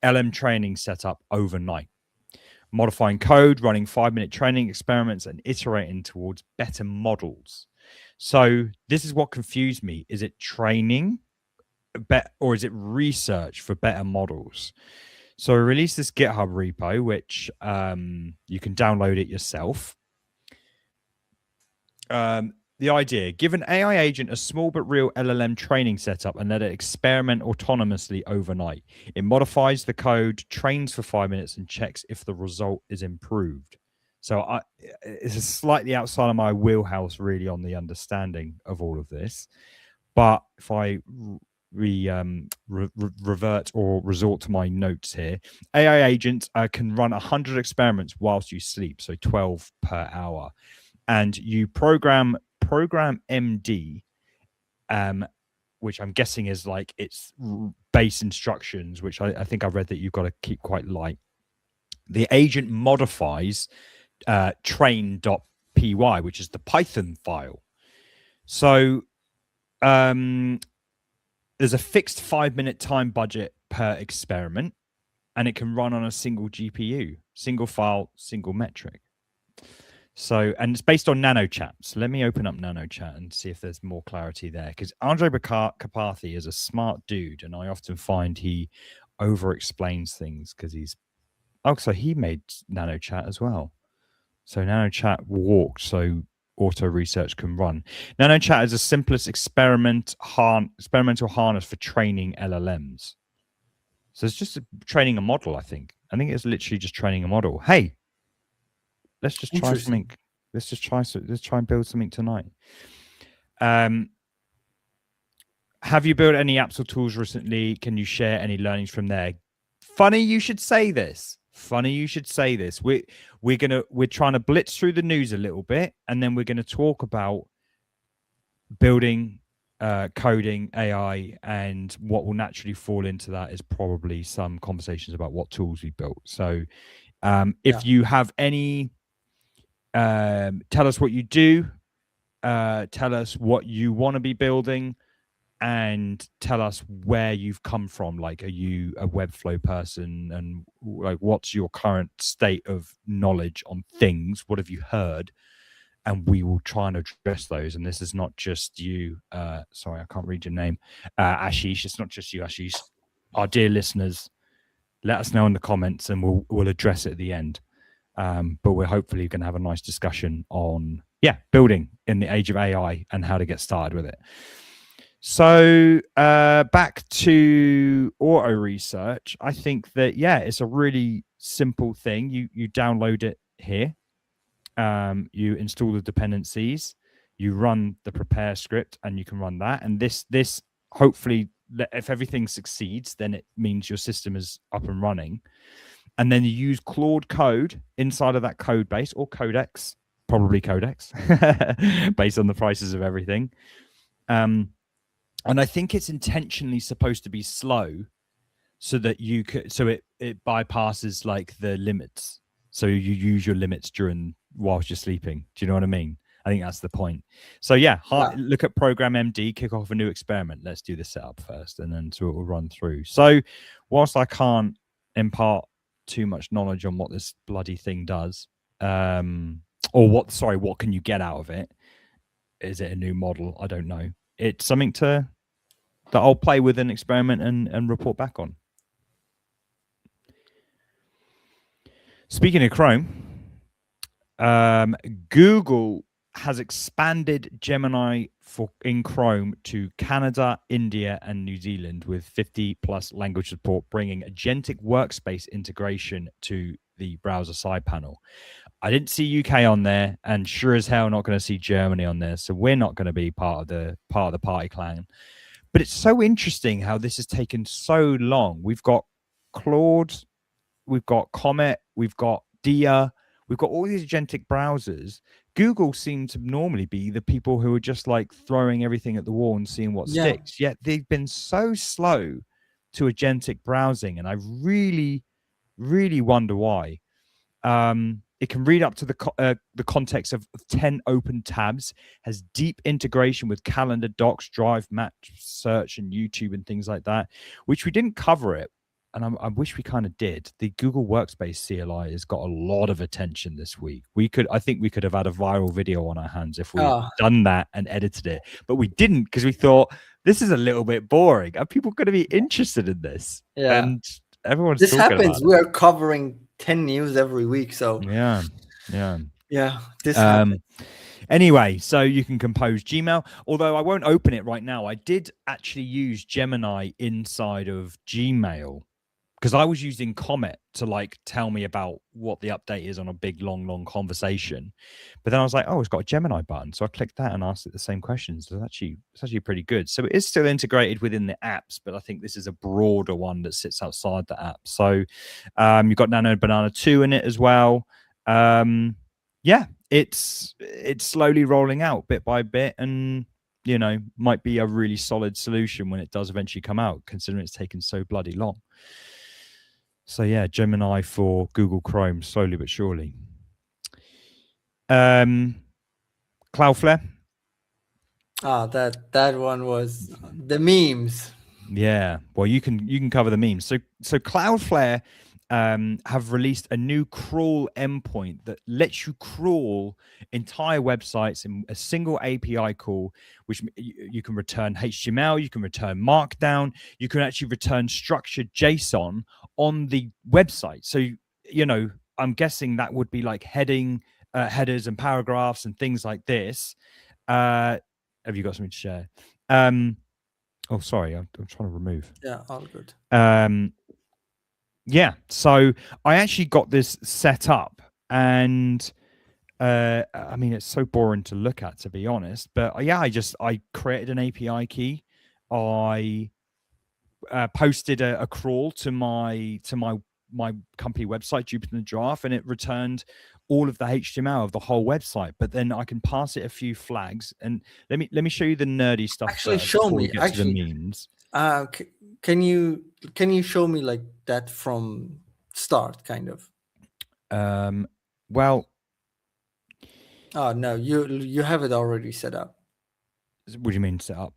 LM training setup overnight, modifying code, running 5-minute training experiments, and iterating towards better models. So this is what confused me. Is it training or is it research for better models? So I released this GitHub repo, which you can download it yourself. The the idea: give an AI agent a small but real LLM training setup and let it experiment autonomously overnight. It modifies the code, trains for 5 minutes, and checks if the result is improved. So it's slightly outside of my wheelhouse, really, on the understanding of all of this. But if I revert or resort to my notes here, AI agents can run 100 experiments whilst you sleep, so 12 per hour. And you program MD, which I'm guessing is like its base instructions, which I think I read that you've got to keep quite light. The agent modifies train.py, which is the Python file. So there's a fixed 5-minute time budget per experiment, and it can run on a single GPU, single file, single metric. So, and it's based on NanoChat. So let me open up NanoChat and see if there's more clarity there. Because Karpathy is a smart dude, and I often find he over-explains things because he's... Oh, so he made NanoChat as well. So NanoChat walked so auto-research can run. NanoChat is the simplest experimental harness for training LLMs. So it's just training a model, I think. I think it's literally just training a model. Hey, let's just try something. Let's try and build something tonight. Have you built any apps or tools recently? Can you share any learnings from there? Funny you should say this. We're trying to blitz through the news a little bit, and then we're going to talk about building, coding, AI, and what will naturally fall into that is probably some conversations about what tools we built. So if you have any, tell us what you do, tell us what you want to be building, and tell us where you've come from. Like, are you a Webflow person, and like, what's your current state of knowledge on things? What have you heard? And we will try and address those. And this is not just you. Sorry, I can't read your name, Ashish. It's not just you, Ashish. Our dear listeners, let us know in the comments, and we'll address it at the end. But we're hopefully going to have a nice discussion on building in the age of AI and how to get started with it. So back to auto research, I think that it's a really simple thing. You download it here, you install the dependencies, you run the prepare script, and you can run that. And this hopefully, if everything succeeds, then it means your system is up and running. And then you use Claude code inside of that code base, or Codex, probably Codex, based on the prices of everything. And I think it's intentionally supposed to be slow so that it bypasses like the limits. So you use your limits whilst you're sleeping. Do you know what I mean? I think that's the point. So look at Program MD, kick off a new experiment. Let's do the setup first, and then so it will run through. So whilst I can't impart too much knowledge on what this bloody thing does, what can you get out of it? Is it a new model? I don't know. It's something that I'll play with and experiment and report back on. Speaking of Chrome, Google has expanded Gemini in Chrome to Canada, India, and New Zealand with 50+ language support, bringing agentic workspace integration to the browser side panel. I didn't see UK on there, and sure as hell not going to see Germany on there. So we're not going to be part of the party clan. But it's so interesting how this has taken so long. We've got Claude, we've got Comet, we've got Dia, we've got all these agentic browsers. Google seem to normally be the people who are just like throwing everything at the wall and seeing what sticks. Yet they've been so slow to agentic browsing, and I really, really wonder why. It can read up to the context of 10 open tabs, has deep integration with Calendar, Docs, Drive, Map, Search, and YouTube and things like that, which we didn't cover it. And I wish we kind of did. The Google Workspace CLI has got a lot of attention this week. I think we could have had a viral video on our hands if we had done that and edited it, but we didn't, because we thought this is a little bit boring. Are people going to be interested in this? Yeah. And everyone's this talking happens. about We are covering 10 news every week. So yeah. this happens. Anyway, so you can compose Gmail, although I won't open it right now. I did actually use Gemini inside of Gmail because I was using Comet to like tell me about what the update is on a big, long conversation. But then I was like, oh, it's got a Gemini button. So I clicked that and asked it the same questions. It's actually pretty good. So it is still integrated within the apps, but I think this is a broader one that sits outside the app. So you've got Nano Banana 2 in it as well. Yeah, it's slowly rolling out bit by bit, and you know, might be a really solid solution when it does eventually come out, considering it's taken so bloody long. So yeah, Gemini for Google Chrome, slowly but surely. Cloudflare. That one was the memes. Yeah, well, you can cover the memes. So Cloudflare have released a new crawl endpoint that lets you crawl entire websites in a single API call, which you can return HTML, you can return Markdown, you can actually return structured JSON on the website. So, you know, I'm guessing that would be like headers and paragraphs and things like this. Have you got something to share? Oh, sorry, I'm trying to remove. Yeah, all good. Yeah, so I actually got this set up, and I mean, it's so boring to look at, to be honest. But yeah, I created an API key. I posted a crawl to my company website, Jupyter Giraffe, and it returned all of the HTML of the whole website. But then I can pass it a few flags, and let me show you the nerdy stuff. Actually, first show before me. we get to the memes. Can you show me like that from start, kind of? Well. Oh no, you have it already set up. What do you mean set up?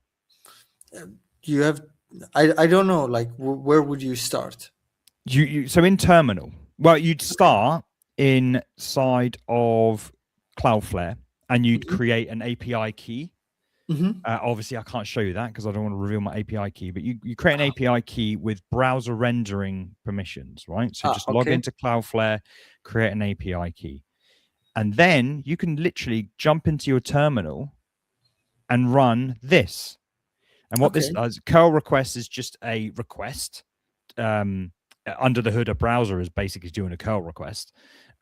You have. I don't know. Like, where would you start? So in terminal, well, you'd start inside of Cloudflare, and you'd create an API key. Obviously, I can't show you that because I don't want to reveal my API key. But you create an API key with browser rendering permissions, right? So just log into Cloudflare, create an API key, and then you can literally jump into your terminal and run this. And what this does, curl request is just a request. Under the hood, a browser is basically doing a curl request.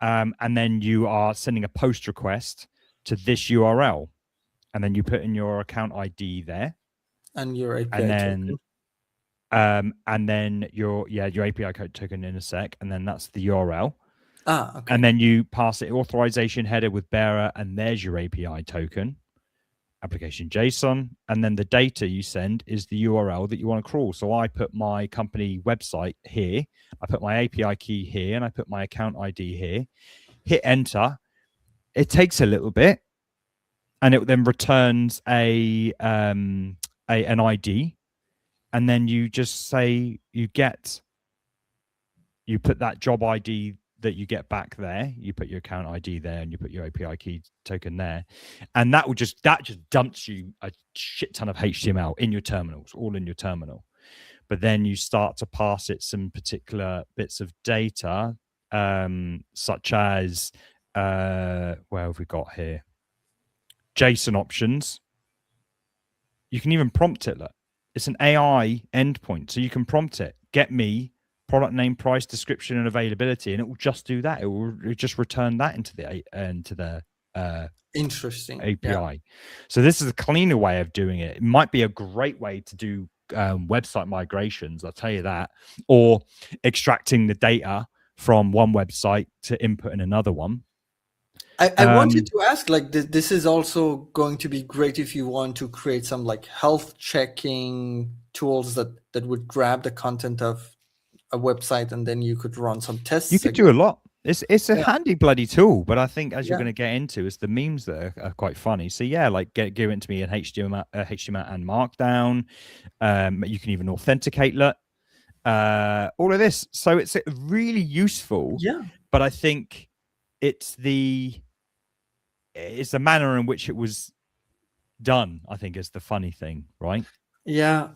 And then you are sending a post request to this URL. And then you put in your account ID there. And your API token. And then your API code token in a sec. And then that's the URL. Okay. And then you pass it authorization header with bearer, and there's your API token. Application JSON, and then the data you send is the URL that you want to crawl. So I put my company website here, I put my API key here, and I put my account ID here. Hit enter. It takes a little bit, and it then returns an ID, and then you just say you put that job ID that you get back there, you put your account ID there, and you put your API key token there, and that just dumps you a shit ton of HTML in your terminals, all in your terminal. But then you start to pass it some particular bits of data, such as where have we got here? JSON options. You can even prompt it. Look, it's an AI endpoint, so you can prompt it. Get me product name, price, description, and availability, and it will just do that. It will just return that into the interesting API. Yeah. So this is a cleaner way of doing it. It might be a great way to do website migrations, I'll tell you that, or extracting the data from one website to input in another one. I wanted to ask, like, this is also going to be great if you want to create some like health checking tools that would grab the content of a website, and then you could run some tests. You could do a lot. It's a handy bloody tool, but I think as you're going to get into, it's the memes that are quite funny. So yeah, like give it to me in HTML and Markdown. You can even authenticate all of this. So it's really useful. Yeah. But I think it's the manner in which it was done, I think, is the funny thing, right? Yeah.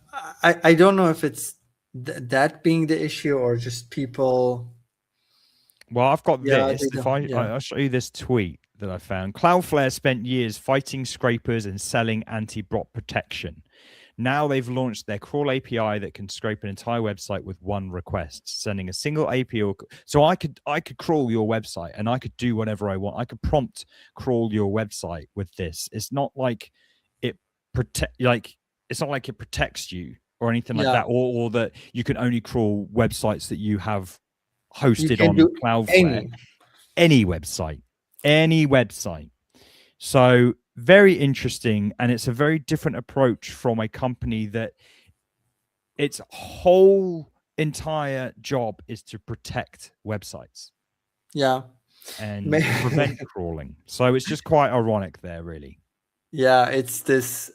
I don't know if it's that being the issue or just people. Well, I've got this. If I'll show you this tweet. that I found. Cloudflare spent years fighting scrapers and selling anti-bot protection. Now they've launched their crawl API that can scrape an entire website with one request, sending a single API. So I could crawl your website and I could do whatever I want. I could prompt crawl your website with this. It's not like it it's not like it protects you or anything like that, or that you can only crawl websites that you have hosted on Cloudflare. Any website. So very interesting, and it's a very different approach from a company that its whole entire job is to protect websites. Yeah. And prevent crawling. So it's just quite ironic there, really. Yeah, it's this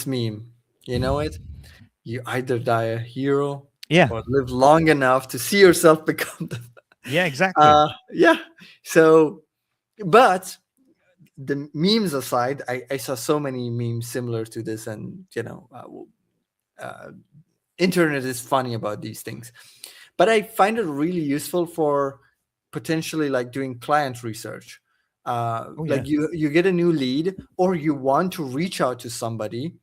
meme. You know it? You either die a hero or live long enough to see yourself become the... Yeah, exactly. Yeah. So, but the memes aside, I saw so many memes similar to this, and internet is funny about these things. But I find it really useful for potentially like doing client research. Like you get a new lead, or you want to reach out to somebody.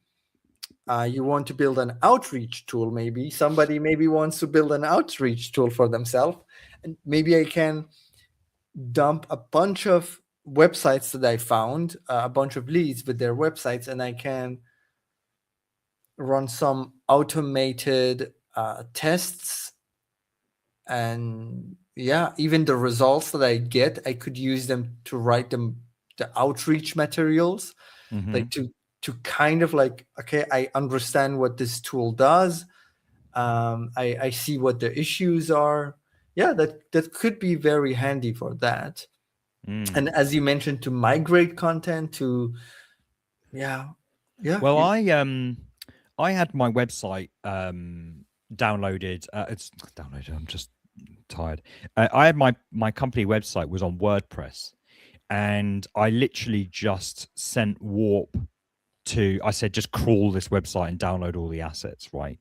You want to build an outreach tool. Maybe somebody wants to build an outreach tool for themselves, and maybe I can dump a bunch of websites that I found, a bunch of leads with their websites, and I can run some automated tests. And even the results that I get, I could use them to write the outreach materials, like to kind of like, okay, I understand what this tool does. I see what the issues are. Yeah, that could be very handy for that. And as you mentioned, to migrate content to, Well, I had my website downloaded. It's downloaded. I'm just tired. I had my company website was on WordPress, and I literally just sent Warp I said, just crawl this website and download all the assets, right?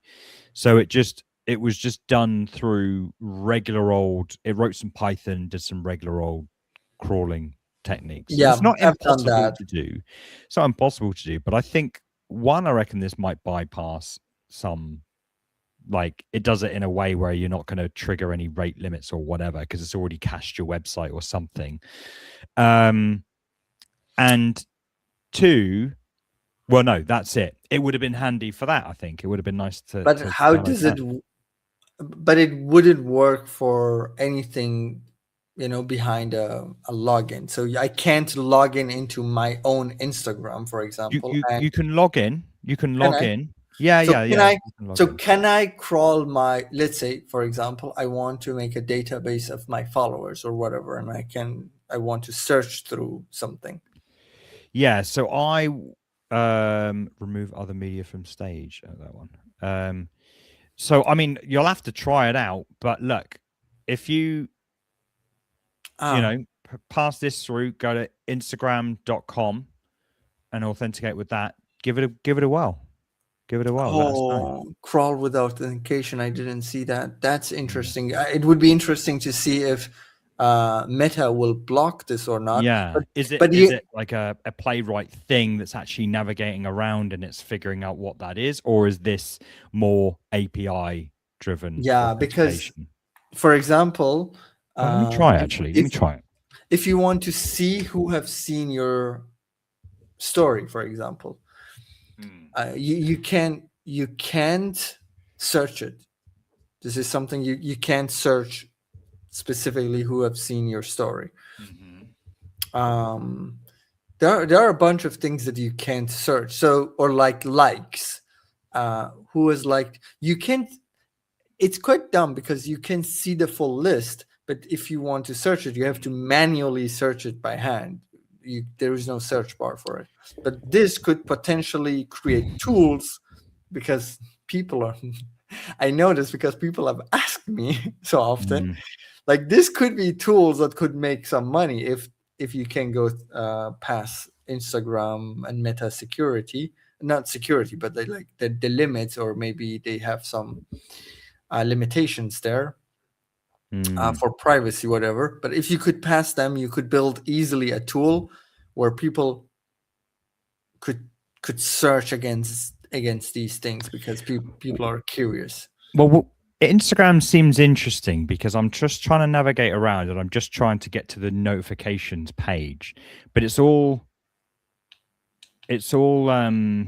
So it was just done through regular old. It wrote some Python, did some regular old crawling techniques. Yeah, it's not impossible to do. It's not impossible to do, but I think I reckon this might bypass some. Like, it does it in a way where you're not going to trigger any rate limits or whatever, because it's already cached your website or something. And two, well, no, that's it. It would have been handy for that. I think it would have been nice to. But how does it? But it wouldn't work for anything, behind a login. So I can't log into my own Instagram, for example. You can log in. You can log in. Yeah, Can I crawl my, let's say, for example, I want to make a database of my followers or whatever, and I want to search through something. Yeah, so I remove other media from stage. That one. So, I mean, you'll have to try it out, but look, if you pass this through, go to Instagram.com and authenticate with that. Give it a whirl. Give it a whirl. Oh, crawl with authentication. I didn't see that. That's interesting. It would be interesting to see if Meta will block this or not. Yeah. Is it like a playwright thing that's actually navigating around and it's figuring out what that is? Or is this more API driven? Yeah, because, for example, let me try actually. Let me try it. If you want to see who have seen your story, for example, you can't search it. This is something you can't search specifically who have seen your story. There are a bunch of things that you can't search. So, or like likes, who is liked. You can't. It's quite dumb because you can see the full list, but if you want to search it, you have to manually search it by hand. There is no search bar for it. But this could potentially create tools, because people are. I know this because people have asked me so often. Like, this could be tools that could make some money if you can go past Instagram and Meta security. Not security, but they like the limits, or maybe they have some limitations there. for privacy, whatever. But if you could pass them, you could build easily a tool where people could search against these things because people are curious. Well, Instagram seems interesting because I'm just trying to navigate around and I'm just trying to get to the notifications page, but it's all oh,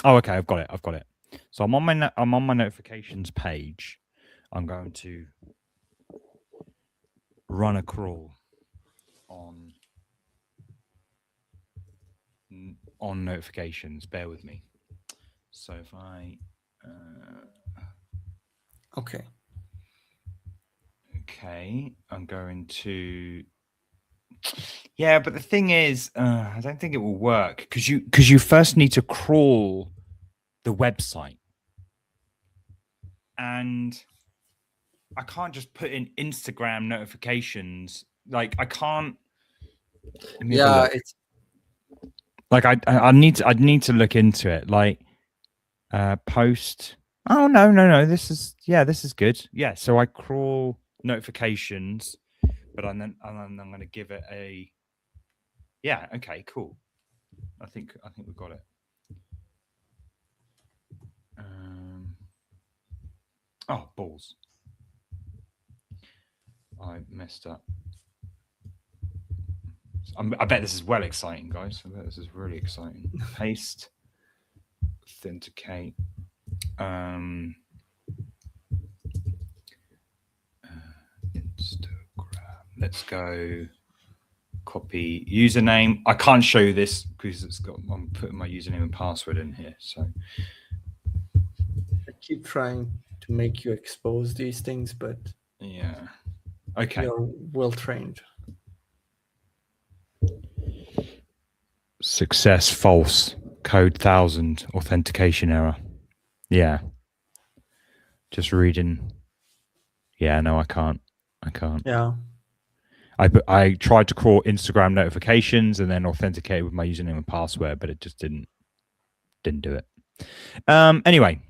okay, I've got it. So I'm on my notifications page. I'm going to run a crawl on notifications. Bear with me. So if I okay, I'm going to. Yeah, but the thing is, I don't think it will work because you first need to crawl the website, and I can't just put in Instagram notifications. Like I can't. Yeah, it's like I need to look into it. Like post. Oh no. This is good. Yeah, so I crawl notifications, but I'm going to give it a. Yeah. Okay. Cool. I think we've got it. Oh, balls. I messed up. I bet this is well exciting, guys. I bet this is really exciting. Paste. Authenticate. Instagram. Let's go. Copy username. I can't show you this because I'm putting my username and password in here. So I keep trying to make you expose these things, but yeah. Okay. You're well trained. Success false. Code 1000 authentication error. Yeah. Just reading. Yeah, no, I can't. Yeah. I tried to crawl Instagram notifications and then authenticate with my username and password, but it just didn't do it. Anyway,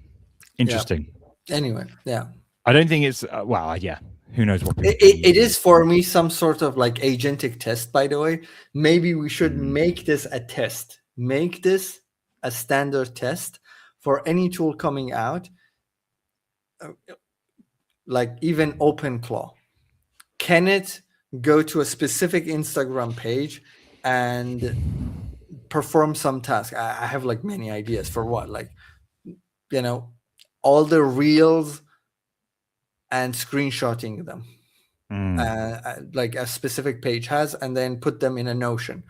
interesting. Yeah. Anyway, yeah. I don't think it's yeah. Who knows what it is for me some sort of like agentic test, by the way. Maybe we should make this a test. Make this a standard test for any tool coming out, like even OpenClaw. Can it go to a specific Instagram page and perform some task? I have like many ideas for what, like, you know, all the reels and screenshotting them, like a specific page has, and then put them in a Notion.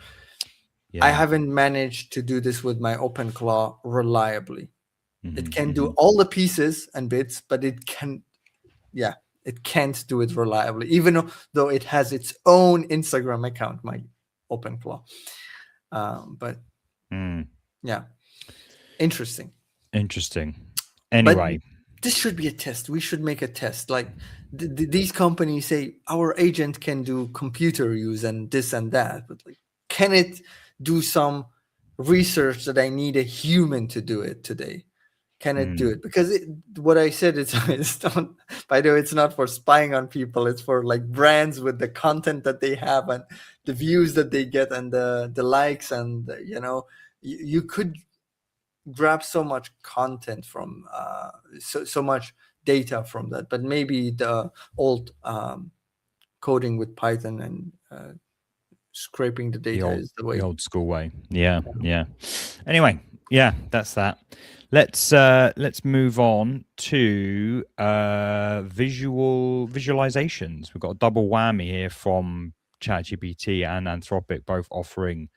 Yeah. I haven't managed to do this with my OpenClaw reliably. It can do all the pieces and bits, but it can't do it reliably, even though it has its own Instagram account, my OpenClaw. But yeah, interesting. Anyway. But this should be a test. We should make a test. Like these companies say, our agent can do computer use and this and that, but like, can it do some research that I need a human to do it today? Can it do it? Because what I said, it's not, by the way, it's not for spying on people. It's for like brands with the content that they have and the views that they get and the likes, and you could grab so much content from so much data from that. But maybe the old coding with Python and scraping the data is the way. The old school way. Yeah. Anyway, yeah, that's that. Let's move on to visualizations. We've got a double whammy here from ChatGPT and Anthropic, both offering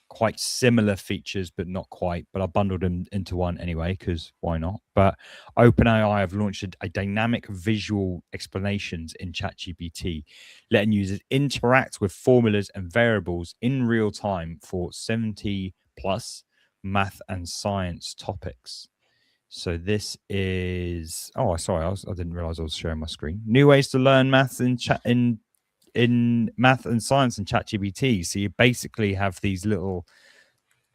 quite similar features, but not quite. But I bundled them into one anyway, because why not? But OpenAI have launched a dynamic visual explanations in ChatGPT, letting users interact with formulas and variables in real time for 70 plus math and science topics. So this is I didn't realize I was sharing my screen. New ways to learn maths in math and science in ChatGPT. So you basically have these little,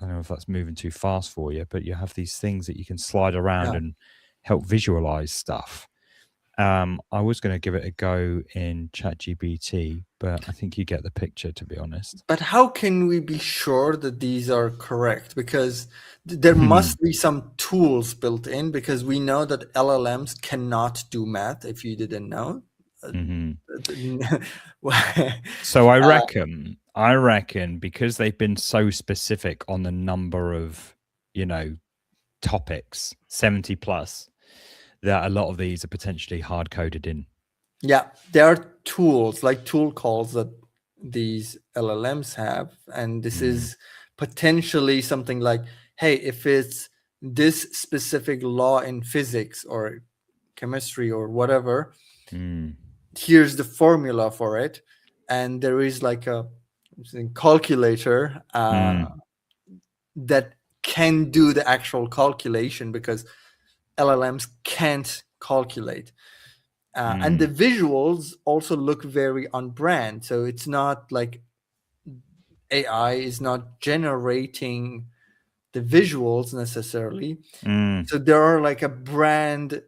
I don't know if that's moving too fast for you, but you have these things that you can slide around and help visualize stuff. I was going to give it a go in ChatGPT, but I think you get the picture, to be honest. But how can we be sure that these are correct? Because there must be some tools built in, because we know that LLMs cannot do math, if you didn't know. So I reckon because they've been so specific on the number of, topics, 70 plus, that a lot of these are potentially hard coded in. Yeah, there are tools, like tool calls that these LLMs have, and this is potentially something like, hey, if it's this specific law in physics or chemistry or whatever, here's the formula for it, and there is like a calculator that can do the actual calculation, because LLMs can't calculate. And the visuals also look very on brand. So it's not like AI is not generating the visuals necessarily. So there are like a brand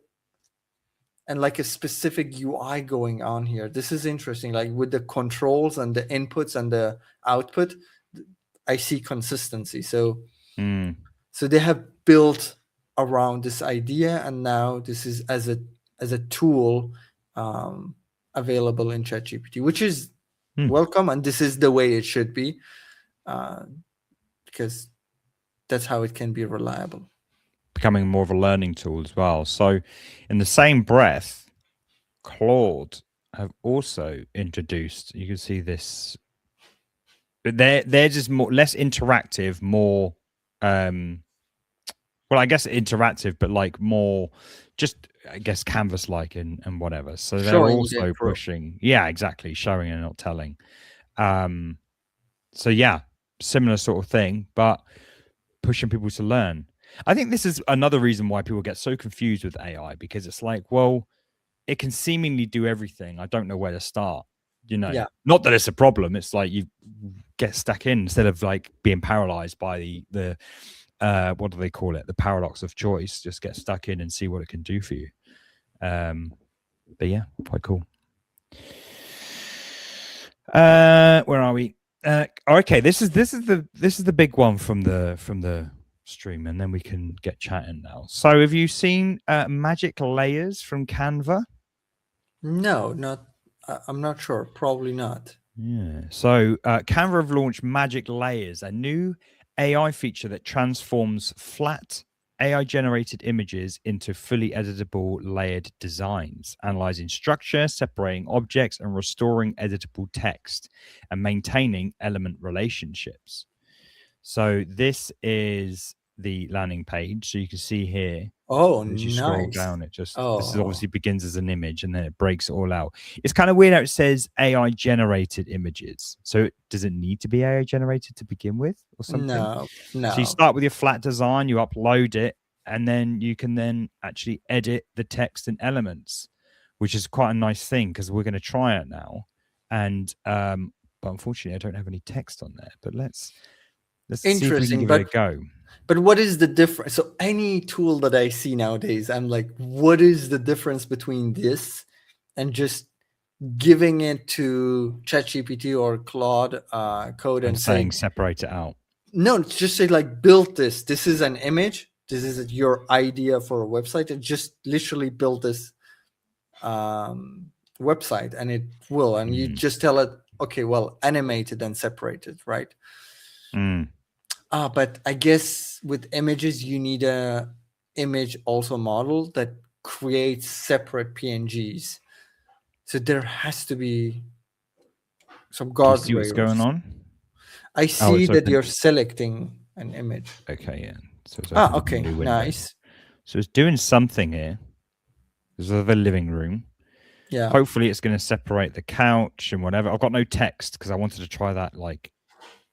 and like a specific UI going on here. This is interesting. Like with the controls and the inputs and the output, I see consistency. So they have built around this idea, and now this is as a tool available in ChatGPT, which is welcome, and this is the way it should be, because that's how it can be reliable. Becoming more of a learning tool as well. So in the same breath, Claude have also introduced, you can see this, but they're just less interactive, more well, I guess interactive, but like more just, I guess, canvas like and whatever. So they're also pushing, exactly, showing and not telling. So yeah, similar sort of thing, but pushing people to learn. I think this is another reason why people get so confused with AI, because it's like, well, it can seemingly do everything. I don't know where to start. Not that it's a problem. It's like you get stuck in instead of like being paralyzed by the what do they call it? The paradox of choice. Just get stuck in and see what it can do for you. But yeah, quite cool. Where are we? Okay, this is the big one from the stream, and then we can get chatting now. So have you seen Magic Layers from Canva? No, not. I'm not sure. Probably not. Yeah. So Canva have launched Magic Layers, a new AI feature that transforms flat AI-generated images into fully editable layered designs, analyzing structure, separating objects, and restoring editable text, and maintaining element relationships. So this is the landing page. So you can see here. Oh, as you nice. scroll down, it just this is obviously begins as an image and then it breaks it all out. It's kind of weird how it says AI generated images. So does it need to be AI generated to begin with or something? No. So you start with your flat design, you upload it, and then you can then actually edit the text and elements, which is quite a nice thing because we're going to try it now. And but unfortunately, I don't have any text on there. But let's see if we can give it a go. But what is the difference? So any tool that I see nowadays, I'm like, what is the difference between this and just giving it to ChatGPT or Claude code and saying separate it out? No, just say like, build this. This is an image. This is your idea for a website. And just literally build this website, and it will. And you just tell it, okay, well, animate it and separate it, right? But I guess with images, you need a image also model that creates separate PNGs. So there has to be some guardrails. See what's going on? I see that you're selecting an image. Okay, yeah. So it's okay, nice. So it's doing something here. This is the living room. Yeah. Hopefully it's going to separate the couch and whatever. I've got no text because I wanted to try that like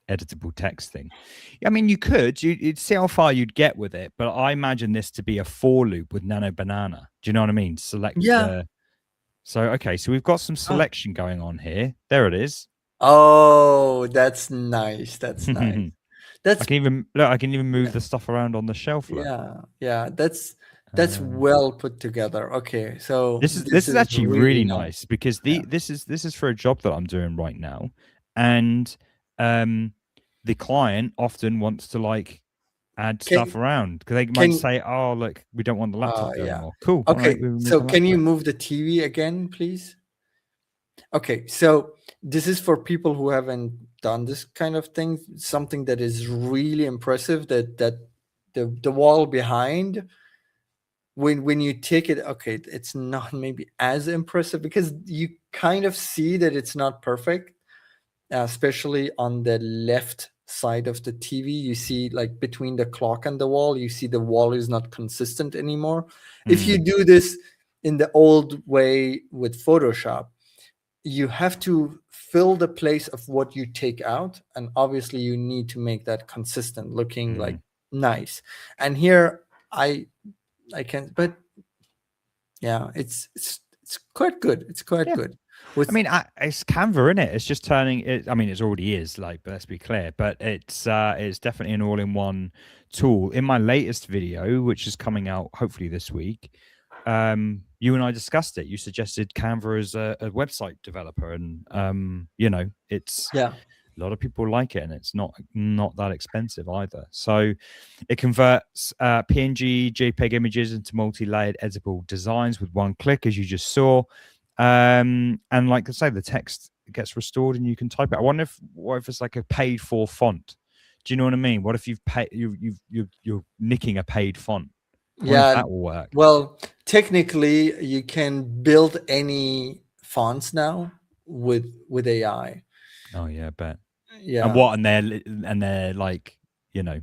editable text thing. I mean, you'd see how far you'd get with it, but I imagine this to be a for loop with Nano Banana. Do you know what I mean? Select so okay, so we've got some selection going on here. There it is. Oh, that's nice. That's nice. I can even move the stuff around on the shelf. Yeah. That's That's well put together. Okay, so this is actually really nice because Yeah. this is for a job that I'm doing right now, and the client often wants to like add stuff around because they might say, "Oh, look, we don't want the laptop there anymore." Cool. Okay, all right, we remove so the can you laptop. move the TV again, please? Okay, so this is for people who haven't done this kind of thing. Something that is really impressive. That the wall behind, when you take it, okay, it's not maybe as impressive because you kind of see that it's not perfect, especially on the left side of the TV. You see, like between the clock and the wall, you see the wall is not consistent anymore. If you do this in the old way with Photoshop, you have to fill the place of what you take out, and obviously you need to make that consistent looking like nice. And here I can, but yeah, it's quite good. It's quite good. I mean, it's Canva, isn't it? It's just turning it. I mean, it already is, like, but let's be clear. But it's definitely an all-in-one tool. In my latest video, which is coming out hopefully this week, you and I discussed it. You suggested Canva as a website developer, and you know, it's a lot of people like it, and it's not that expensive either. So it converts PNG, JPEG images into multi-layered editable designs with one click, as you just saw. And like I say, the text gets restored and you can type it. I wonder what if it's like a paid for font. Do you know what I mean? What if you've paid you're nicking a paid font? I wonder if that will work. Well, technically you can build any fonts now with AI. Oh yeah, I bet. Yeah. And what? And they're like, you know,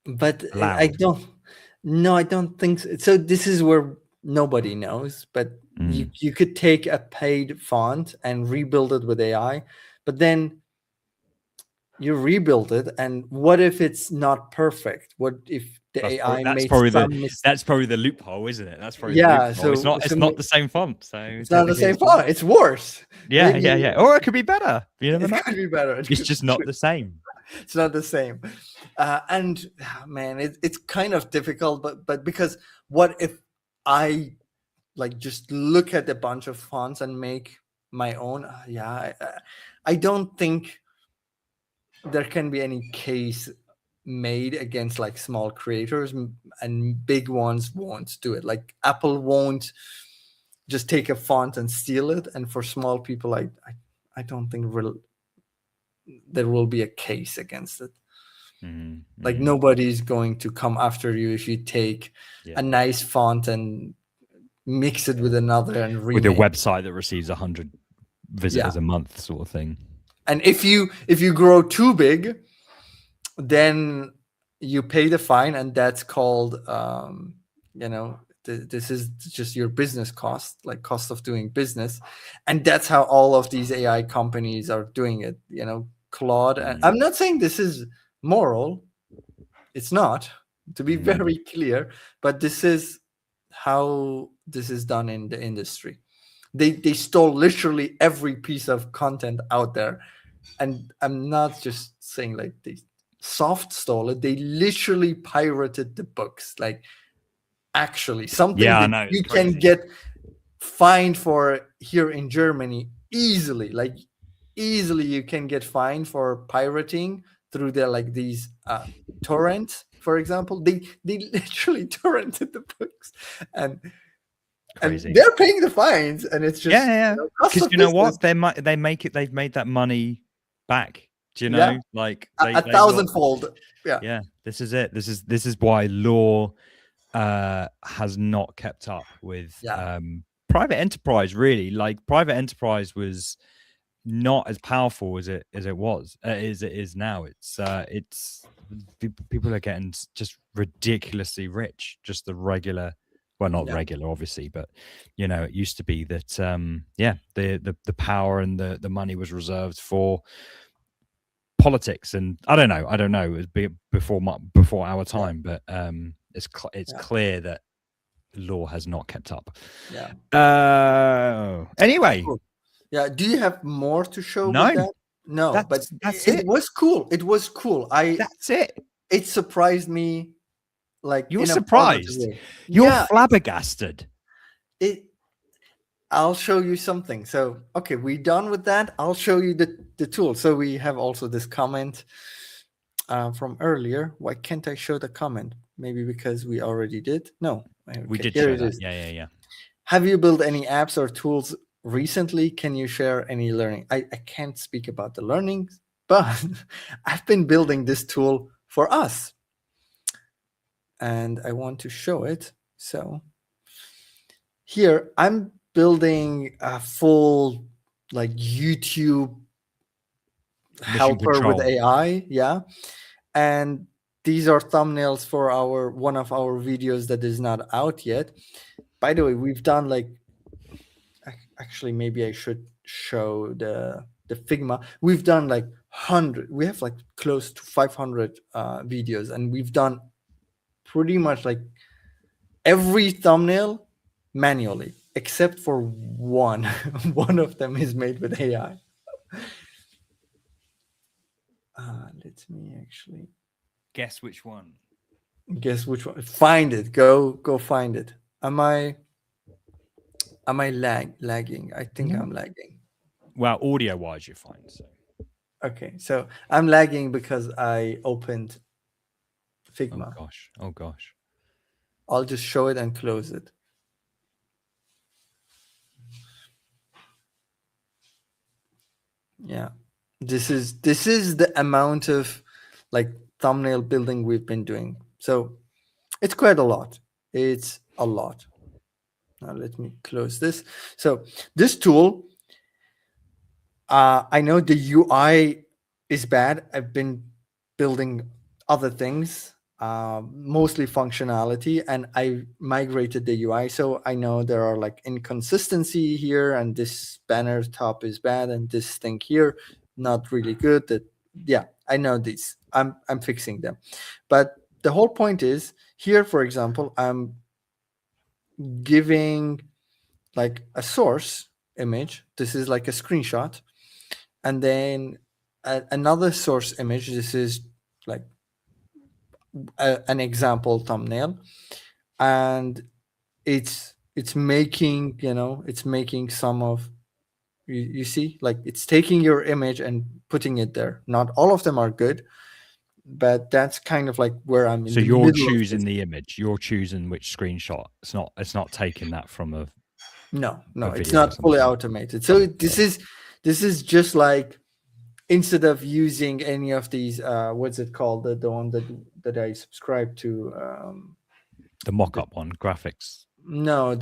but allowed. I don't think so. So this is where nobody knows, but you could take a paid font and rebuild it with AI, but then you rebuild it, and what if it's not perfect? What if the AI made some mistake? That's probably the loophole, isn't it? That's probably the loophole. It's not the same font, so it's not the same font. It's worse. Yeah. Or it could be better. You never know. It could be better. It's just not the same. It's not the same. And man, it's kind of difficult, but because what if I like just look at a bunch of fonts and make my own? I don't think there can be any case made against like small creators, and big ones won't do it. Like Apple won't just take a font and steal it, and for small people, I don't think there will be a case against it. Like nobody's going to come after you if you take a nice font and mix it with another and remake. With a website that receives 100 visitors a month, sort of thing. And if you grow too big, then you pay the fine, and that's called this is just your business cost, like cost of doing business. And that's how all of these AI companies are doing it. Claude. And I'm not saying this is moral. It's not, to be very clear, but this is how this is done in the industry. They stole literally every piece of content out there. And I'm not just saying like they soft stole it. They literally pirated the books. Like actually something that you can get fined for here in Germany easily. Like easily you can get fined for pirating through their like these torrents, for example. They literally torrented the books, and they're paying the fines, and it's just because you know what, they've made that money back. Do you know, like a thousandfold. This is it. This is why law has not kept up with private enterprise. Really, like private enterprise was not as powerful as it is now. It's people are getting just ridiculously rich. Just the regular, well, not regular, obviously, but it used to be that the power and the money was reserved for politics, and I don't know. It was before our time, but it's clear that law has not kept up. Anyway. Cool. Do you have more to show? No, with that? No, that's it. It was cool. That's it. It surprised me like You're in a positive surprised. way. You're Yeah, flabbergasted. I'll show you something. So, okay, we're done with that. I'll show you the tool. So we have also this comment from earlier. Why can't I show the comment? Maybe because we already did. No. Okay, We did here show it that. is. Yeah. Have you built any apps or tools recently? Can you share any learning? I can't speak about the learnings, but I've been building this tool for us. And I want to show it. So here I'm building a full like YouTube Mission helper with control. AI. Yeah. And these are thumbnails for one of our videos that is not out yet. By the way, we've done like, actually maybe I should show the Figma. We've done like 100, we have like close to 500 videos, and we've done pretty much like every thumbnail manually except for one. One of them is made with AI. Let me actually Guess which one. guess which one. Find it. Go find it. Am I lagging? I think I'm lagging. Well, audio wise, you're fine. So. Okay, so I'm lagging because I opened Figma. Oh gosh. I'll just show it and close it. Yeah, this is the amount of like thumbnail building we've been doing. So it's quite a lot. It's a lot. Now let me close this. So this tool, I know the UI is bad. I've been building other things, mostly functionality, and I migrated the UI. So I know there are like inconsistency here, and this banner top is bad, and this thing here not really good. That, yeah, I know these. I'm fixing them, but the whole point is here. For example, I'm giving like a source image. This is like a screenshot, and then another source image. This is like an example thumbnail, and it's making, it's making some of, you see, like it's taking your image and putting it there. Not all of them are good, but that's kind of like where I'm in So the you're middle choosing of the image. You're choosing which screenshot. It's not taking that from a no, it's video or not fully something. automated. So this is just like, instead of using any of these, what's it called, the one that I subscribe to, the mock-up one, graphics. No,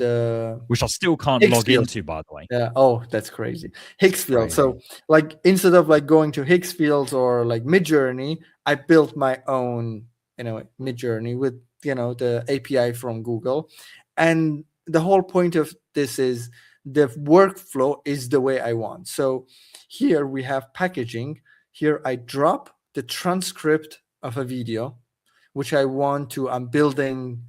which I still can't Higgsfield. log into, by the way. Yeah. Oh, that's crazy. Higgsfield. So like, instead of like going to Higgsfield or like Midjourney, I built my own, Midjourney with, the API from Google. And the whole point of this is the workflow is the way I want. So here we have packaging. Here I drop the transcript of a video, which I'm building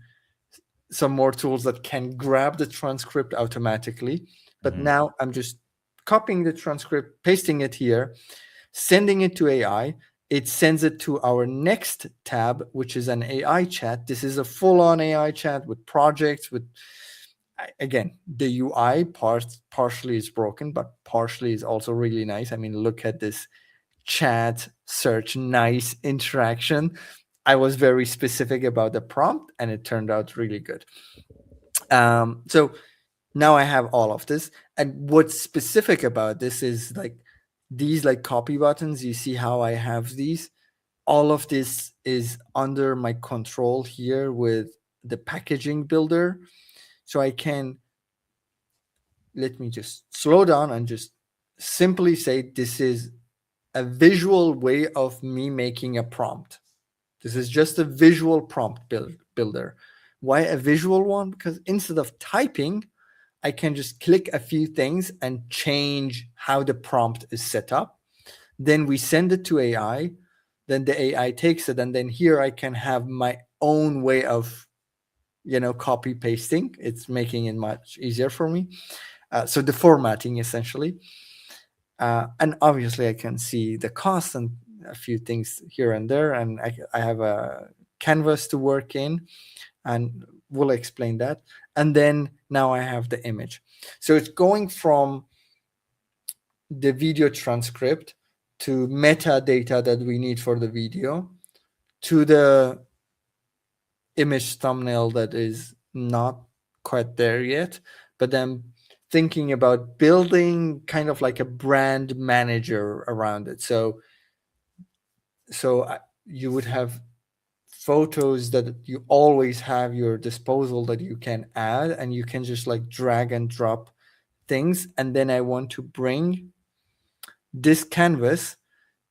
some more tools that can grab the transcript automatically. But now I'm just copying the transcript, pasting it here, sending it to AI. It sends it to our next tab, which is an AI chat. This is a full-on AI chat with projects, with, again, the UI partially is broken, but partially is also really nice. I mean, look at this chat search, nice interaction. I was very specific about the prompt, and it turned out really good. So now I have all of this. And what's specific about this is like these like copy buttons. You see how I have these? All of this is under my control here with the packaging builder. So I can, let me just slow down and just simply say, this is a visual way of me making a prompt. This is just a visual prompt builder. Why a visual one? Because instead of typing, I can just click a few things and change how the prompt is set up. Then we send it to AI. Then the AI takes it. And then here I can have my own way of, copy pasting. It's making it much easier for me. So the formatting essentially. And obviously I can see the cost and a few things here and there. And I have a canvas to work in, and we'll explain that. And then now I have the image. So it's going from the video transcript to metadata that we need for the video to the image thumbnail that is not quite there yet, but I'm thinking about building kind of like a brand manager around it. So you would have photos that you always have your disposal that you can add, and you can just like drag and drop things. And then I want to bring this canvas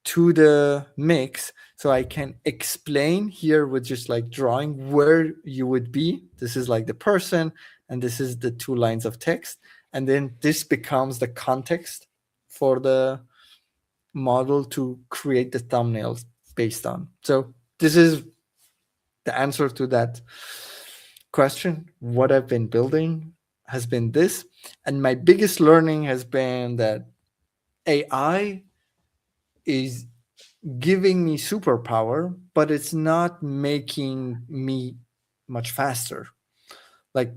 to the mix, so I can explain here with just like drawing where you would be. This is like the person, and this is the 2 lines of text. And then this becomes the context for the model to create the thumbnails based on. So this is the answer to that question. What I've been building has been this. And my biggest learning has been that AI is giving me superpower, but it's not making me much faster. Like,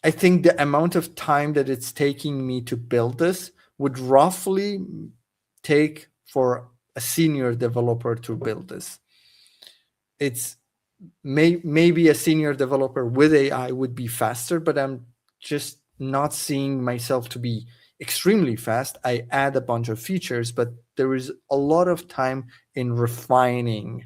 I think the amount of time that it's taking me to build this would roughly take for a senior developer to build this. It's maybe a senior developer with AI would be faster, but I'm just not seeing myself to be extremely fast. I add a bunch of features, but there is a lot of time in refining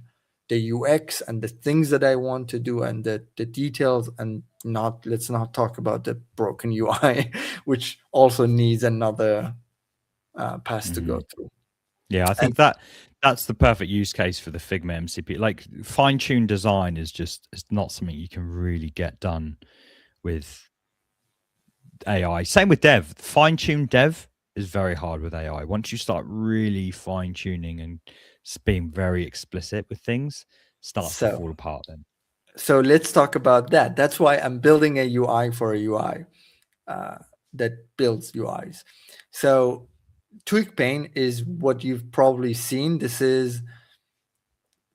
the UX and the things that I want to do and the details, and let's not talk about the broken UI, which also needs another pass to go through. Yeah, I think that's the perfect use case for the Figma MCP. Like, fine-tuned design is it's not something you can really get done with AI. Same with dev. Fine-tuned dev is very hard with AI. Once you start really fine-tuning and being very explicit with things, starts to fall apart then. So let's talk about that. That's why I'm building a UI for a UI that builds UIs. So TweakPane is what you've probably seen. This is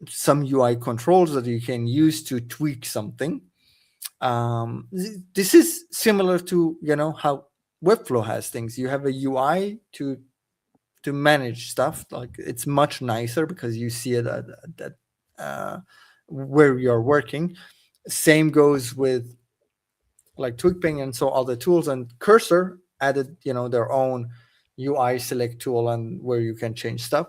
some UI controls that you can use to tweak something. This is similar to how Webflow has things. You have a UI to manage stuff. Like, it's much nicer because you see it at where you're working. Same goes with like TweakPane and so other tools. And Cursor added their own UI select tool and where you can change stuff.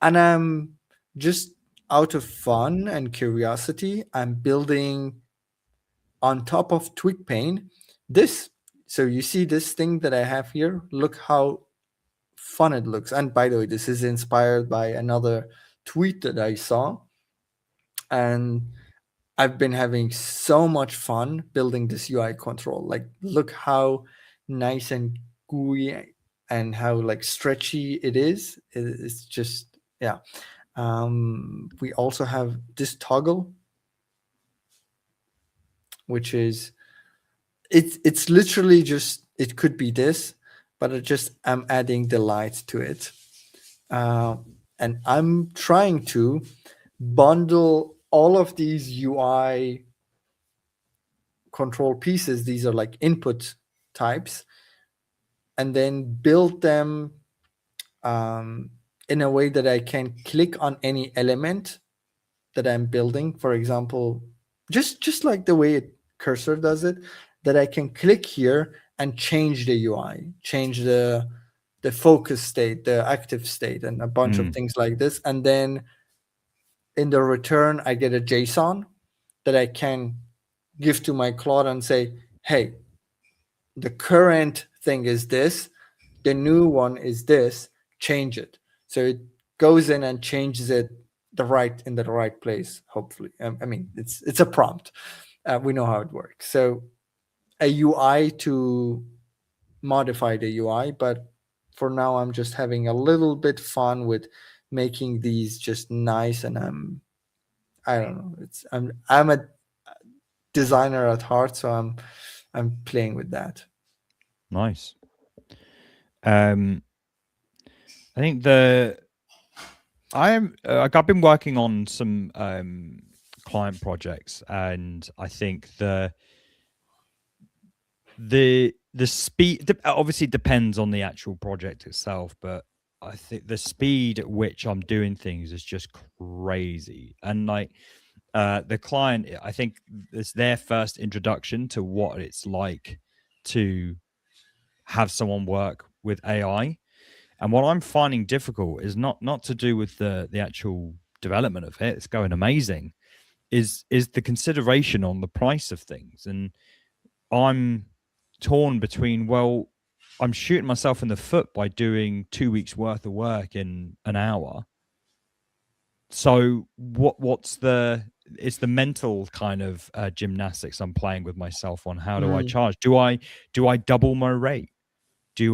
And I'm just out of fun and curiosity, I'm building on top of TweakPane this. So you see this thing that I have here. Look how fun it looks. And by the way, this is inspired by another tweet that I saw. And I've been having so much fun building this UI control. Like, look how nice and gooey and how like stretchy it is. It's just, yeah. We also have this toggle, which is, it's literally just, it could be this, but I'm adding the light to it. And I'm trying to bundle all of these UI control pieces. These are like input types, and then build them in a way that I can click on any element that I'm building. For example, just like the way Cursor does it, that I can click here and change the UI, change the focus state, the active state, and a bunch of things like this. And then in the return, I get a JSON that I can give to my Claude and say, hey, the current thing is this, the new one is this, change it. So it goes in and changes it in the right place, hopefully. I mean, it's a prompt. We know how it works. So a UI to modify the UI, but for now I'm just having a little bit fun with making these just nice. And I don't know. I'm a designer at heart, so I'm playing with that. Nice. I think the I've been working on some client projects, and I think the speed obviously depends on the actual project itself, but I think the speed at which I'm doing things is just crazy. And like the client, I think it's their first introduction to what it's like to have someone work with AI. And what I'm finding difficult is not to do with the actual development of it. It's going amazing. Is the consideration on the price of things. And I'm torn between, well, I'm shooting myself in the foot by doing 2 weeks worth of work in an hour. So what's it's the mental kind of gymnastics I'm playing with myself on. How do I charge? Do I double my rate? Do you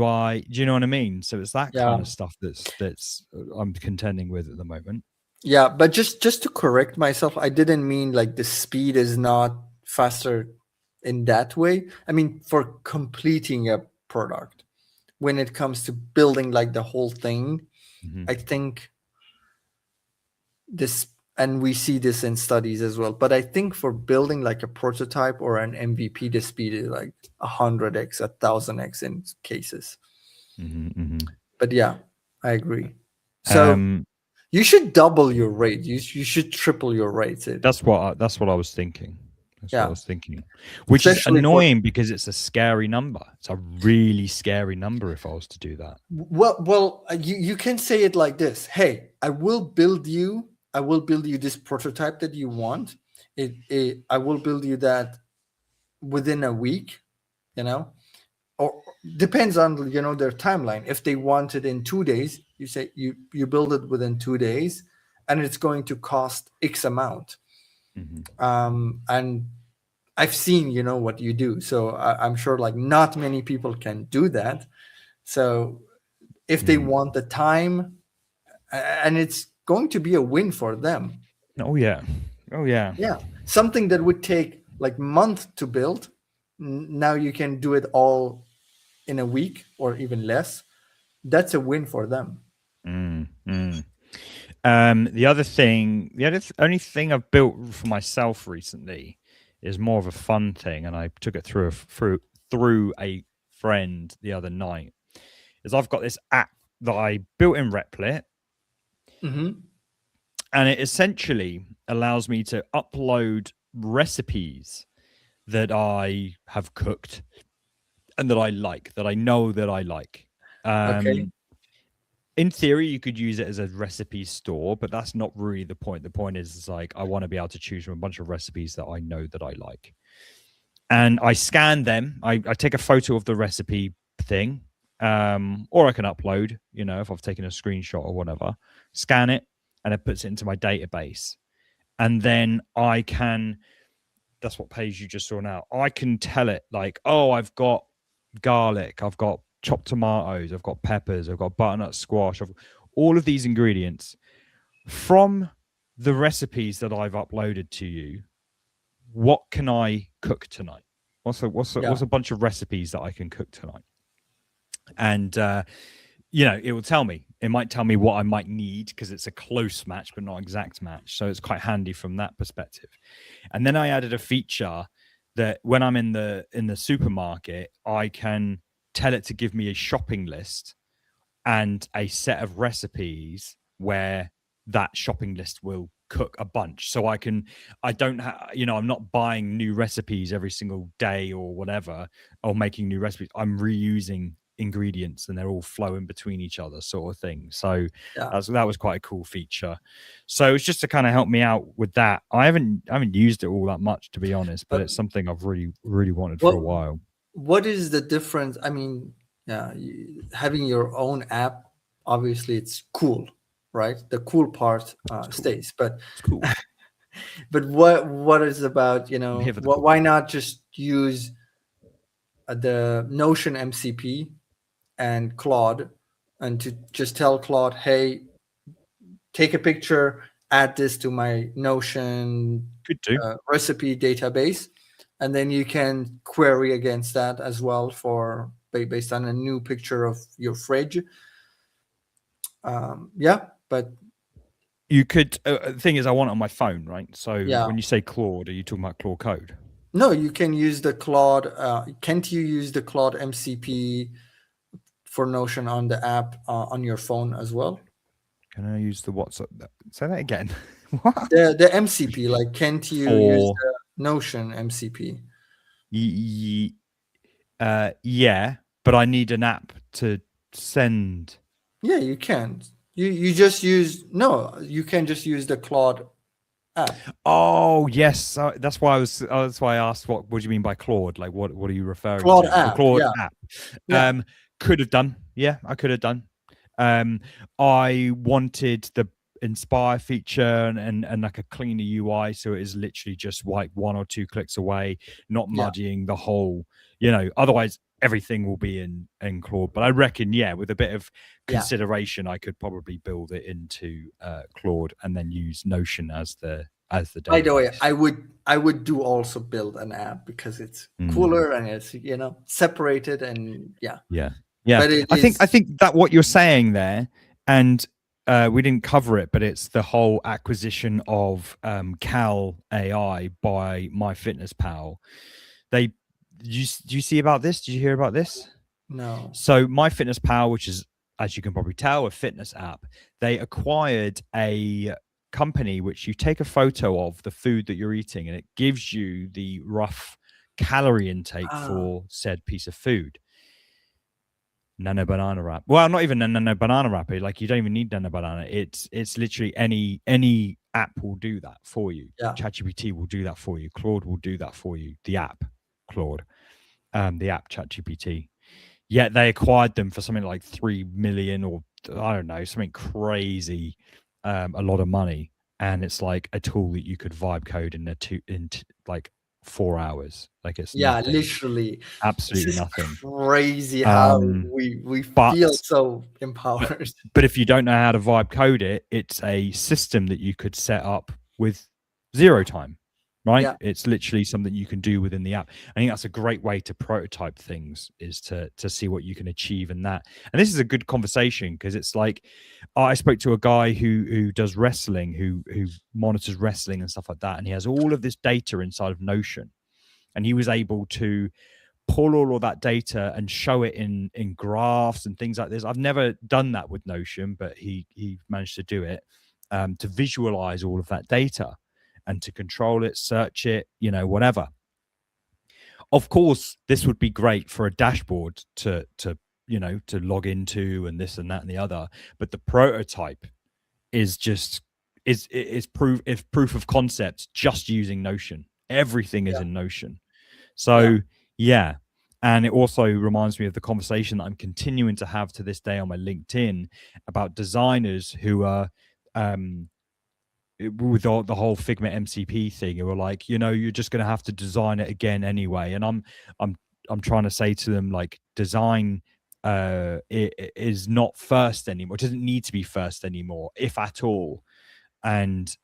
know what I mean? So it's that kind of stuff that's I'm contending with at the moment. Yeah, but just to correct myself, I didn't mean like the speed is not faster in that way. I mean, for completing a product, when it comes to building like the whole thing, I think this, and we see this in studies as well, but I think for building like a prototype or an MVP, the speed is like 100x, 1000x in cases. But yeah, I agree. So you should double your rate. You should triple your rate. That's what I was thinking. That's what I was thinking. Which especially is annoying because it's a scary number. It's a really scary number if I was to do that. Well, you can say it like this. Hey, I will build you this prototype that you want. I will build you that within a week, or depends on, their timeline. If they want it in 2 days, you say you build it within 2 days, and it's going to cost X amount. And I've seen, what you do. So I'm sure like not many people can do that. So if they want the time, and it's going to be a win for them. Oh yeah. Yeah. Something that would take like month to build, now you can do it all in a week or even less. That's a win for them. The only thing I've built for myself recently is more of a fun thing, and I took it through a friend the other night. Is I've got this app that I built in Replit, and it essentially allows me to upload recipes that I have cooked and that I like, that I know that I like. Okay. In theory, you could use it as a recipe store, but that's not really the point. The point is like, I want to be able to choose from a bunch of recipes that I know that I like. And I scan them. I take a photo of the recipe thing, or I can upload, if I've taken a screenshot or whatever, scan it, and it puts it into my database. And then I can, that's what page you just saw now. I can tell it like, oh, I've got garlic, I've got chopped tomatoes, I've got peppers, I've got butternut squash, all of these ingredients from the recipes that I've uploaded to you. What can I cook tonight? What's a bunch of recipes that I can cook tonight? And it will tell me. It might tell me what I might need because it's a close match but not exact match. So it's quite handy from that perspective. And then I added a feature that when I'm in the supermarket, I can tell it to give me a shopping list and a set of recipes where that shopping list will cook a bunch. So I'm not buying new recipes every single day or whatever, or making new recipes. I'm reusing ingredients and they're all flowing between each other, sort of thing. So that was quite a cool feature. So it's just to kind of help me out with that. I haven't used it all that much, to be honest, but it's something I've really wanted for a while. What is the difference? I mean, having your own app, obviously it's cool, right? The cool part stays, but it's cool. But what is about, why not just use the Notion MCP and Claude, and to just tell Claude, hey, take a picture, add this to my Notion recipe database, and then you can query against that as well for based on a new picture of your fridge. But You could. The thing is, I want it on my phone, right? So Yeah. when you say Claude, are you talking about Claude Code? No, you can use the Claude. Can't you use the Claude MCP for Notion on the app on your phone as well? Can I use the WhatsApp? Say that again. What? The MCP, like, can't you use the Notion MCP? Yeah, but I need an app to send. Yeah, you can. You just use you can just use the Claude app. Oh yes, that's why that's why I asked what do you mean by Claude? Like what are you referring Claude to? app, The Claude yeah. app. Yeah. Could have done. Yeah, I could have done. I wanted the Inspire feature and like a cleaner UI, so it is literally just like 1 or 2 clicks away, not muddying the whole, otherwise everything will be in Claude. But I reckon, with a bit of consideration, I could probably build it into Claude and then use Notion as the database. By the way, I would do also build an app because it's cooler and it's separated and yeah. But I think that what you're saying there, and we didn't cover it, but it's the whole acquisition of Cal.AI by MyFitnessPal. Do you see about this? Did you hear about this? No. So MyFitnessPal, which is, as you can probably tell, a fitness app, they acquired a company which you take a photo of the food that you're eating and it gives you the rough calorie intake for said piece of food. Nano banana wrap. Well, not even a nano banana wrap. Like, you don't even need nano banana. It's literally any app will do that for you. Yeah. ChatGPT will do that for you. Claude will do that for you. The app Claude, the app ChatGPT. Yet they acquired them for something like 3 million, or I don't know, something crazy, a lot of money. And it's like a tool that you could vibe code in like 4 hours. Like, it's nothing. Literally, absolutely nothing. Crazy how we feel so empowered. But if you don't know how to vibe code it, it's a system that you could set up with 0 time, right? Yeah. It's literally something you can do within the app. I think that's a great way to prototype things, is to see what you can achieve in that. And this is a good conversation because it's like, I spoke to a guy who does wrestling, who monitors wrestling and stuff like that, and he has all of this data inside of Notion, and he was able to pull all of that data and show it in graphs and things like this. I've never done that with Notion, but he managed to do it, to visualize all of that data and to control it, search it, whatever. Of course, this would be great for a dashboard to log into and this and that and the other. But the prototype is just proof of concept, just using Notion. Everything is in Notion. So and it also reminds me of the conversation that I'm continuing to have to this day on my LinkedIn about designers who are with the whole Figma MCP thing, who are like, you're just going to have to design it again anyway. And I'm trying to say to them, like, design it is not first anymore. It doesn't need to be first anymore, if at all. And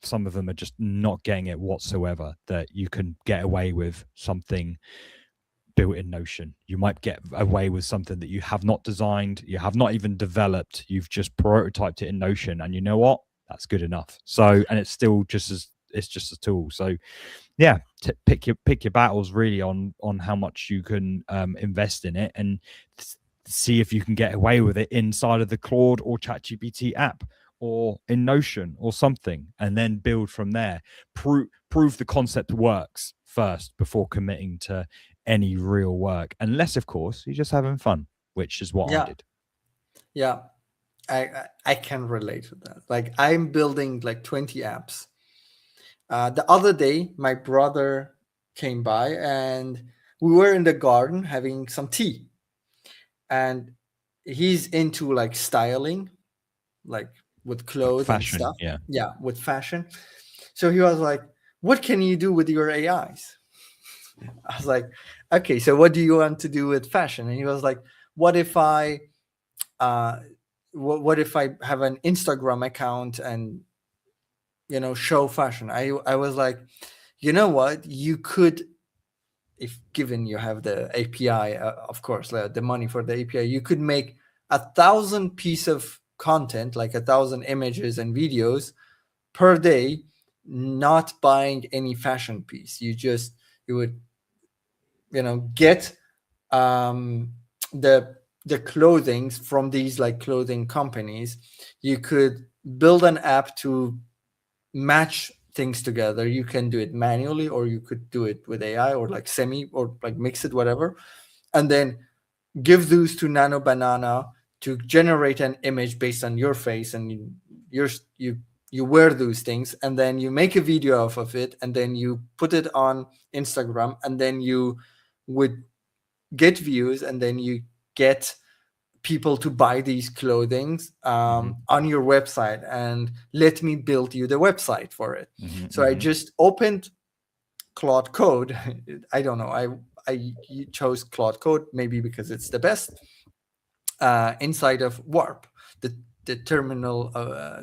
some of them are just not getting it whatsoever, that you can get away with something built in Notion. You might get away with something that you have not designed, you have not even developed, you've just prototyped it in Notion, and you know what? That's good enough. So, and it's still it's just a tool. So pick your battles really on how much you can invest in it, and see if you can get away with it inside of the Claude or ChatGPT app, or in Notion or something, and then build from there. Prove the concept works first before committing to any real work, unless of course you're just having fun, which is what I did. Yeah, I can relate to that. Like, I'm building like 20 apps. The other day, my brother came by and we were in the garden having some tea, and he's into like styling, like with clothes, like fashion, and stuff. Yeah, with fashion. So he was like, what can you do with your AIs? I was like, okay, so what do you want to do with fashion? And he was like, what if I what if I have an Instagram account and show fashion? I was like, you know what, you could, if given you have the API, of course, the money for the API, you could make 1,000 piece of content, like 1,000 images and videos per day, not buying any fashion piece. You would, get the clothing from these like clothing companies. You could build an app to match things together. You can do it manually, or you could do it with AI, or like or like mix it, whatever, and then give those to Nano Banana to generate an image based on your face, and you wear those things, and then you make a video of it, and then you put it on Instagram, and then you would get views, and then you get people to buy these clothing on your website, and let me build you the website for it. So I just opened Claude Code. I don't know. I chose Claude Code maybe because it's the best inside of Warp, the terminal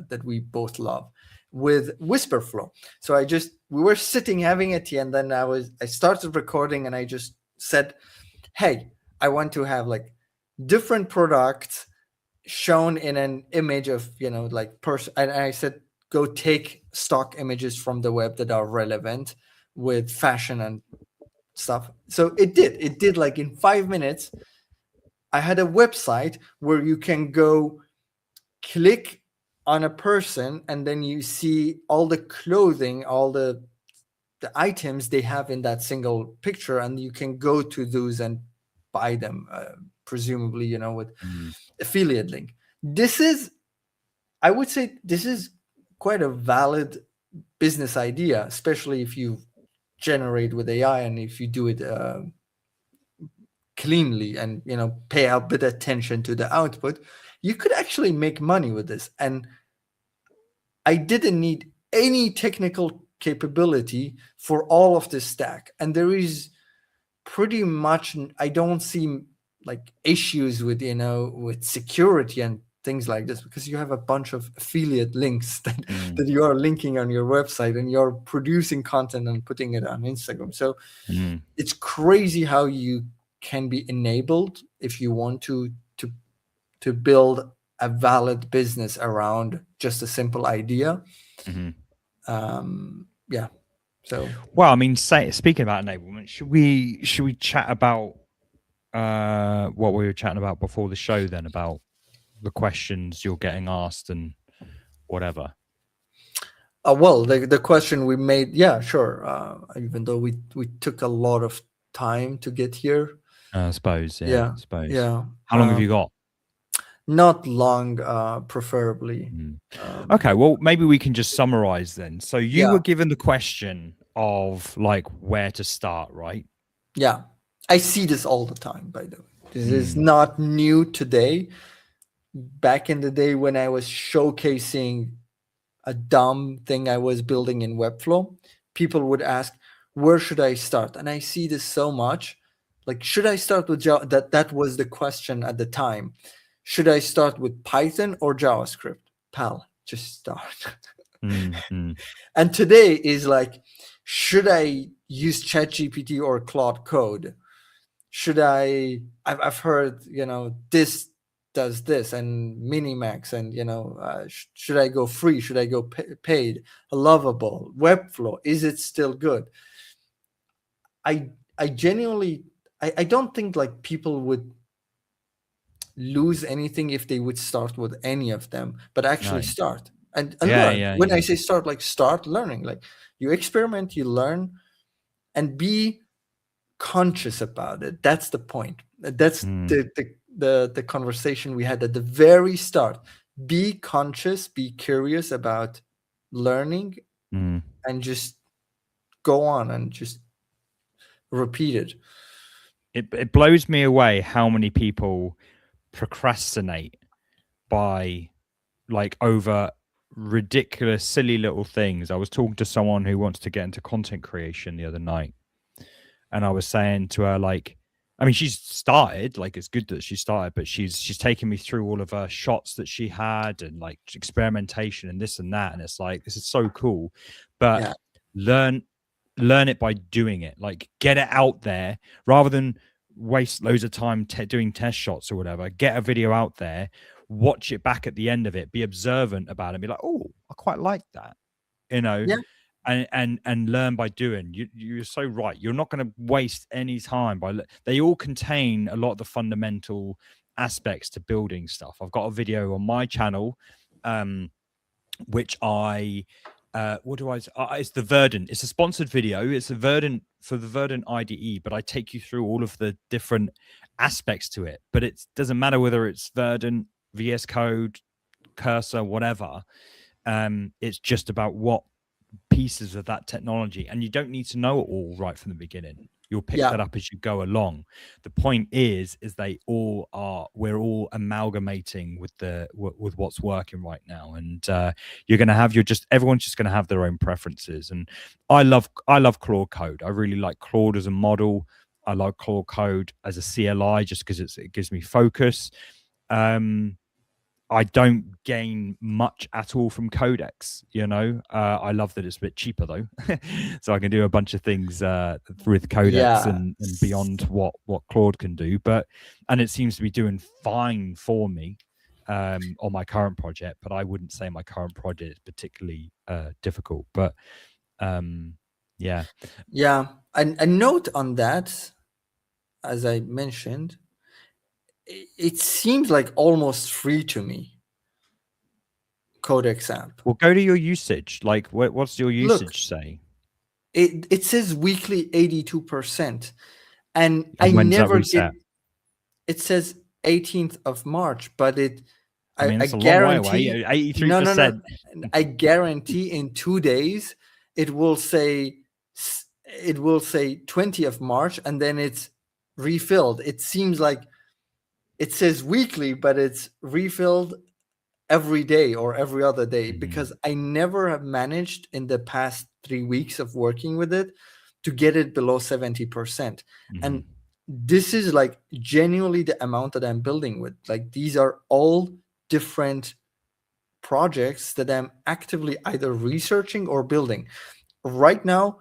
that we both love, with Whisperflow. So we were sitting having a tea, and then I started recording, and I just said, hey, I want to have like different products shown in an image of, like person. And I said, go take stock images from the web that are relevant with fashion and stuff. So it did like in 5 minutes. I had a website where you can go click on a person, and then you see all the clothing, all the items they have in that single picture, and you can go to those and buy them, presumably, with affiliate link. I would say this is quite a valid business idea, especially if you generate with AI, and if you do it cleanly, and pay a bit attention to the output, you could actually make money with this. And I didn't need any technical capability for all of this stack, and there is pretty much, I don't see like issues with with security and things like this, because you have a bunch of affiliate links that you are linking on your website, and you're producing content and putting it on Instagram. So it's crazy how you can be enabled if you want to build a valid business around just a simple idea. Yeah. So, well, I mean, speaking about enablement, should we chat about what we were chatting about before the show, then, about the questions you're getting asked and whatever? Well, the question we made, yeah, sure. Even though we took a lot of time to get here. I suppose, yeah. I suppose. Yeah. How long have you got? Not long, preferably. Okay, well, maybe we can just summarize then. So you were given the question of like where to start, right? Yeah. I see this all the time, by the way. This is not new today. Back in the day when I was showcasing a dumb thing I was building in Webflow, people would ask, where should I start? And I see this so much. Like, should I start with Java? That was the question at the time. Should I start with Python or JavaScript? Pal, just start. And today is like, should I use ChatGPT or Claude Code? Should I've heard, this does this, and Minimax, and, should I go free? Should I go paid? Lovable, Webflow, is it still good? I genuinely, I don't think like people would lose anything if they would start with any of them, but actually start and learn. When I say start, like start learning, like you experiment, you learn, and be conscious about it. That's the point. That's the conversation we had at the very start. Be conscious, be curious about learning, and just go on and just repeat it. It blows me away how many people procrastinate by like over ridiculous, silly little things. I was talking to someone who wants to get into content creation the other night, and I was saying to her, like, I mean, she's started, like, it's good that she started, but she's taken me through all of her shots that she had, and like experimentation and this and that, and it's like, this is so cool, but learn it by doing it. Like, get it out there rather than waste loads of time doing test shots or whatever. Get a video out there, watch it back at the end of it, be observant about it, and be like, oh, I quite like that, you know. Yeah. And learn by doing. You're so right. You're not going to waste any time they all contain a lot of the fundamental aspects to building stuff. I've got a video on my channel, which it's the Verdant. It's a sponsored video. It's a Verdant for the Verdant IDE, but I take you through all of the different aspects to it. But it doesn't matter whether it's Verdant, VS Code, Cursor, whatever. It's just about what pieces of that technology, and you don't need to know it all right from the beginning. You'll pick that up as you go along. The point is we're all amalgamating with what's working right now, and you're going to have everyone's just going to have their own preferences. And I love Claude Code. I really like Claude as a model. I like Claude Code as a CLI just because it gives me focus. I don't gain much at all from Codex, you know. I love that it's a bit cheaper though, so I can do a bunch of things with Codex and beyond what Claude can do. And it seems to be doing fine for me on my current project. But I wouldn't say my current project is particularly difficult. But yeah. A note on that, as I mentioned, it seems like almost free to me. Codex app. Well, go to your usage. Like, what's your usage say? It says weekly 82%, and I never get. It says 18th of March, but I mean, it's a long way away. 83%. No. I guarantee in 2 days it will say 20th of March, and then it's refilled. It seems like it says weekly, but it's refilled every day or every other day, because I never have managed in the past 3 weeks of working with it to get it below 70%. And this is like genuinely the amount that I'm building with. Like, these are all different projects that I'm actively either researching or building. Right now,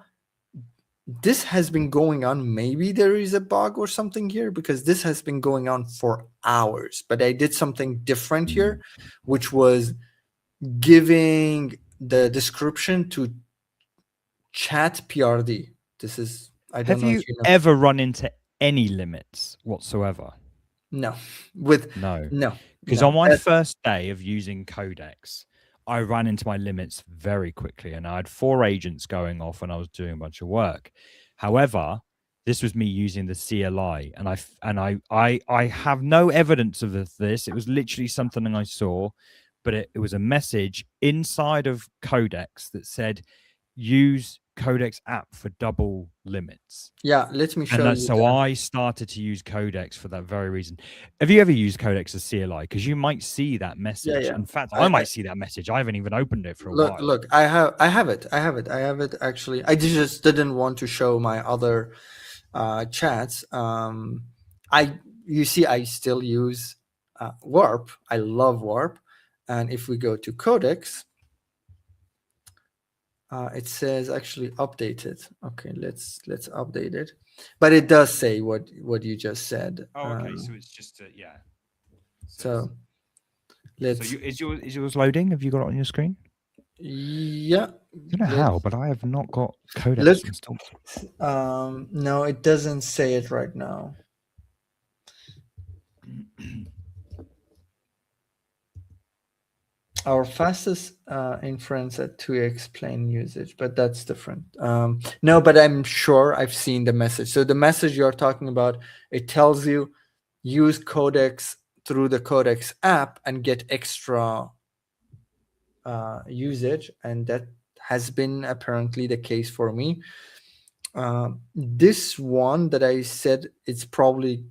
this has been going on. Maybe there is a bug or something here, because this has been going on for hours. But I did something different here, which was giving the description to Chat PRD. This is, I don't know. Have you ever run into any limits whatsoever? No. No. Because on my first day of using Codex, I ran into my limits very quickly, and I had 4 agents going off and I was doing a bunch of work. However, this was me using the CLI, and I have no evidence of this. It was literally something I saw, but it was a message inside of Codex that said, use Codex app for double limits. Yeah, let me show you. So I started to use Codex for that very reason. Have you ever used Codex as CLI? Because you might see that message. In fact, I might see that message. I haven't even opened it for a while. Look, I have it actually. I just didn't want to show my other chats. You see, I still use Warp. I love Warp. And if we go to Codex, it says actually updated. Okay, let's update it. But it does say what you just said. Oh, okay. So it's just yeah. So let's. So is yours loading? Have you got it on your screen? Yeah. I don't know how, but I have not got Codex installed. No, it doesn't say it right now. Our fastest inference at 2x plane usage, but that's different. No, but I'm sure I've seen the message. So the message you're talking about, it tells you use Codex through the Codex app and get extra usage, and that has been apparently the case for me. This one that I said it's probably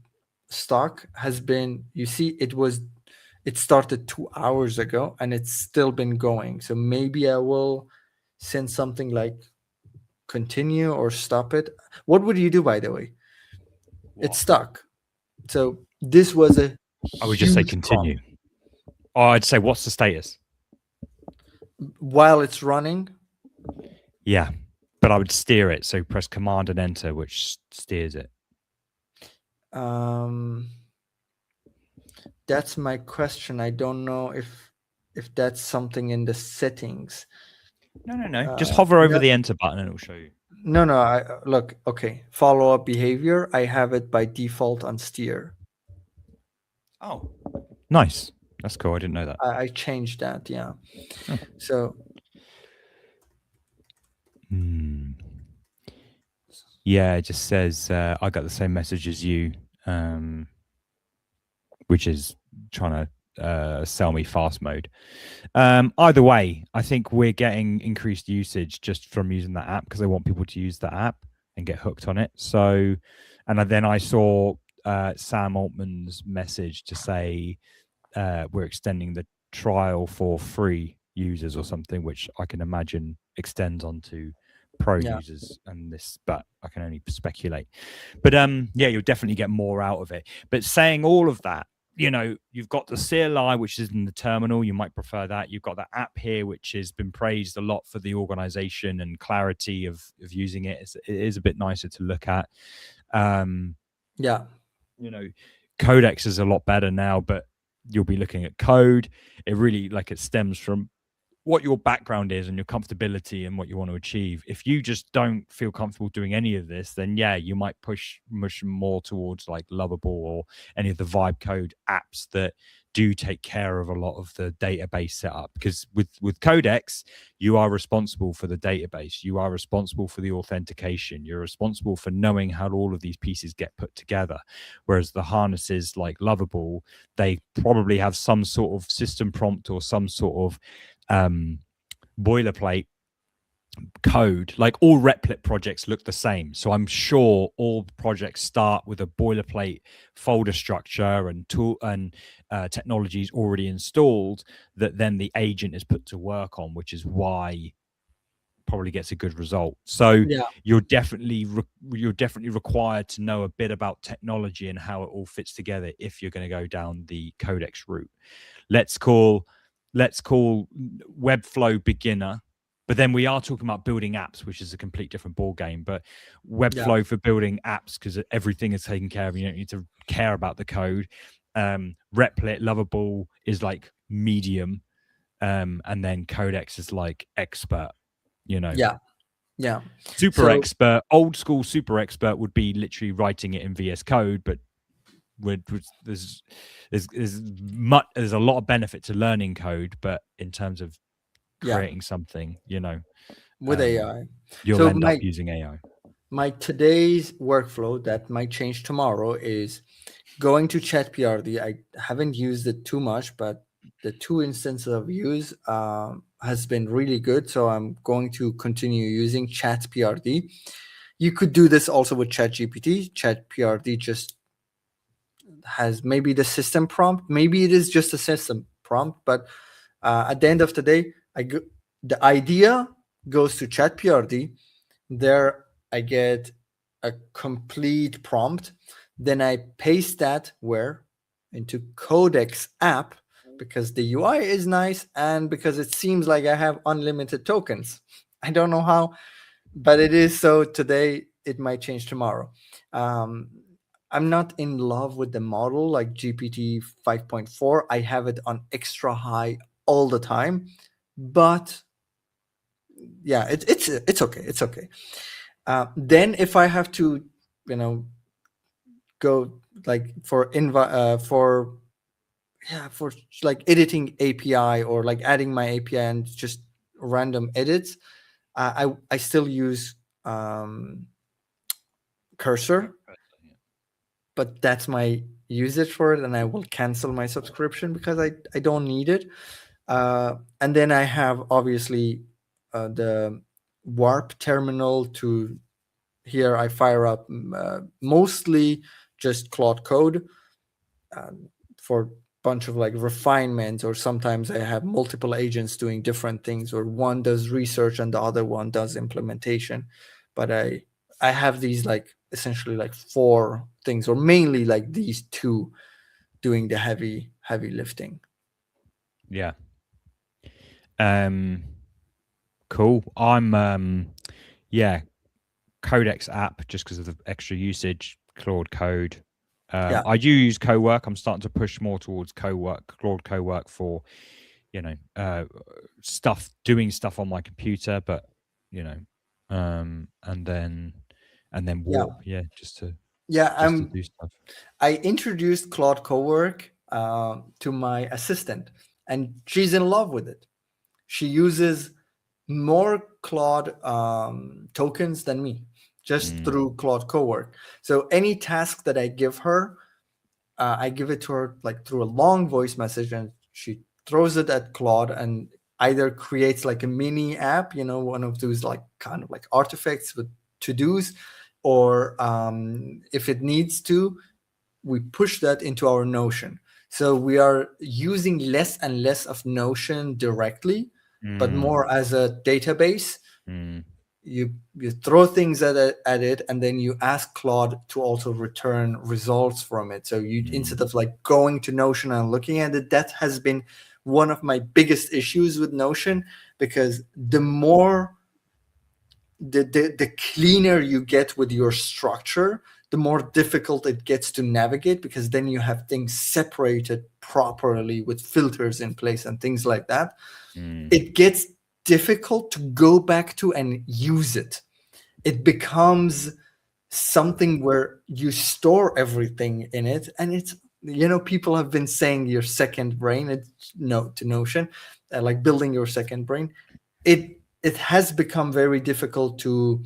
stuck has been, you see, it started 2 hours ago and it's still been going. So maybe I will send something like continue or stop it. What would you do, by the way? It's stuck. So this was a I would just say continue. Or I'd say, what's the status? While it's running? Yeah, but I would steer it. So press Command and Enter, which steers it. that's my question. I don't know if that's something in the settings. No. Just hover over the enter button and it'll show you. No. Look, okay. Follow-up behavior. I have it by default on steer. Oh, nice. That's cool. I didn't know that. I changed that. Yeah. Oh. So. Yeah, it just says I got the same message as you, which is trying to sell me fast mode. Either way, I think we're getting increased usage just from using that app because I want people to use the app and get hooked on it. So, and then I saw Sam Altman's message to say we're extending the trial for free users or something, which I can imagine extends onto pro users and this, but I can only speculate. But yeah, you'll definitely get more out of it. But saying all of that, you know, you've got the CLI, which is in the terminal. You might prefer that. You've got the app here, which has been praised a lot for the organization and clarity of using it. It is a bit nicer to look at. Yeah. You know, Codex is a lot better now, but you'll be looking at code. It really, like, it stems from what your background is and your comfortability and what you want to achieve. If you just don't feel comfortable doing any of this, then yeah, you might push more towards like Lovable or any of the vibe code apps that do take care of a lot of the database setup. Because with Codex, you are responsible for the database. You are responsible for the authentication. You're responsible for knowing how all of these pieces get put together. Whereas the harnesses like Lovable, they probably have some sort of system prompt or some sort of boilerplate code. Like all Replit projects look the same, so I'm sure all projects start with a boilerplate folder structure and tool and technologies already installed that then the agent is put to work on, which is why probably gets a good result. So yeah, you're definitely required to know a bit about technology and how it all fits together if you're going to go down the Codex route. Let's call Webflow beginner, but then we are talking about building apps, which is a complete different ball game. But Webflow for building apps, because everything is taken care of, you don't need to care about the code. Replit, Lovable is like medium, and then Codex is like expert. You know, yeah. Super expert, old school super expert would be literally writing it in VS Code, but there's a lot of benefit to learning code, but in terms of creating something, you know, with AI, you'll end up using AI. My today's workflow that might change tomorrow is going to ChatGPT. I haven't used it too much, but the 2 instances of use has been really good. So I'm going to continue using ChatGPT. You could do this also with ChatGPT. ChatGPT just has maybe the system prompt. Maybe it is just a system prompt, but at the end of the day, the idea goes to ChatGPT. There I get a complete prompt. Then I paste that into Codex app, because the UI is nice and because it seems like I have unlimited tokens. I don't know how, but it is so today. It might change tomorrow. I'm not in love with the model like GPT 5.4. I have it on extra high all the time, but yeah, it's okay. It's okay. Then if I have to, go like for like editing API or like adding my API and just random edits, I still use Cursor, but that's my usage for it, and I will cancel my subscription because I don't need it. And then I have obviously the Warp terminal to here. I fire up mostly just Claude code for a bunch of like refinements, or sometimes I have multiple agents doing different things, or one does research and the other one does implementation. But I have these like essentially like 4 things, or mainly like these 2 doing the heavy lifting. Yeah. Cool. I'm Codex app just because of the extra usage, Claude code, I do use co-work. I'm starting to push more towards Claude co-work for, doing stuff on my computer, but and then Warp, just to do stuff. I introduced Claude Cowork to my assistant, and she's in love with it. She uses more Claude tokens than me, just through Claude Cowork. So any task that I give her, I give it to her like through a long voice message, and she throws it at Claude and either creates like a mini app, one of those like kind of like artifacts with to-dos, or if it needs to, we push that into our Notion. So we are using less and less of Notion directly, but more as a database. You throw things at it, and then you ask Claude to also return results from it. So you instead of like going to Notion and looking at it, that has been one of my biggest issues with Notion, because the more the cleaner you get with your structure, the more difficult it gets to navigate, because then you have things separated properly with filters in place and things like that. It gets difficult to go back to and use it. It becomes something where you store everything in it, and it's, people have been saying your second brain. It's to Notion, like building your second brain. It has become very difficult to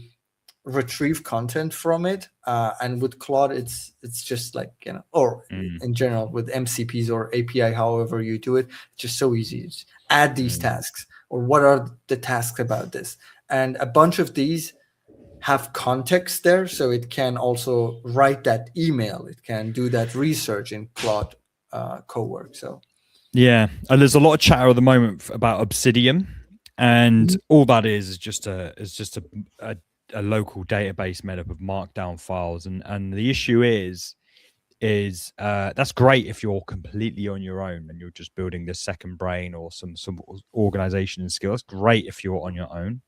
retrieve content from it, and with Claude, it's just like, or in general with MCPs or API, however you do it, it's just so easy. Just add these tasks, or what are the tasks about this, and a bunch of these have context there, so it can also write that email. It can do that research in Claude Cowork. So and there's a lot of chatter at the moment about Obsidian, and all that is just a local database made up of markdown files, and the issue is that's great if you're completely on your own and you're just building this second brain or some organization and skill. That's great if you're on your own,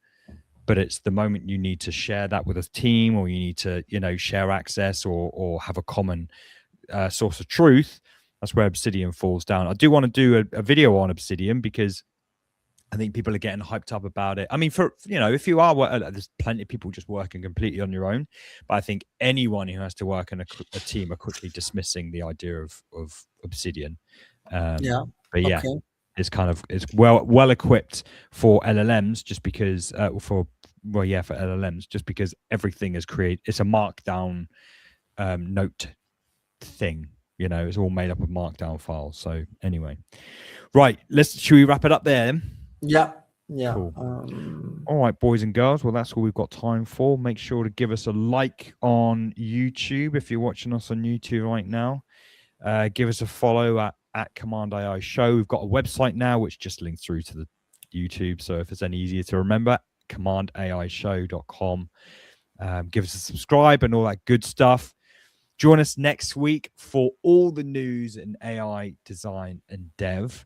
but it's the moment you need to share that with a team, or you need to share access or have a common source of truth. That's where Obsidian falls down. I do want to do a video on Obsidian, because I think people are getting hyped up about it. I mean, for if you are, there's plenty of people just working completely on your own. But I think anyone who has to work in a team are quickly dismissing the idea of Obsidian. It's well equipped for LLMs, just because for LLMs, just because everything is created. It's a markdown note thing. It's all made up of markdown files. So anyway, right. Should we wrap it up there then? Yeah. Cool. All right, boys and girls. Well, that's all we've got time for. Make sure to give us a like on YouTube if you're watching us on YouTube right now. Give us a follow at Cmd+AI Show. We've got a website now, which just links through to the YouTube. So if it's any easier to remember, cmd+AIshow.com. Give us a subscribe and all that good stuff. Join us next week for all the news in AI design and dev.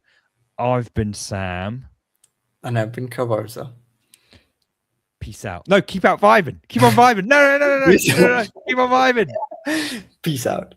I've been Sam. And I've been Karpathy. Peace out. No, keep out vibing. Keep on vibing. No. Keep on vibing. Peace out.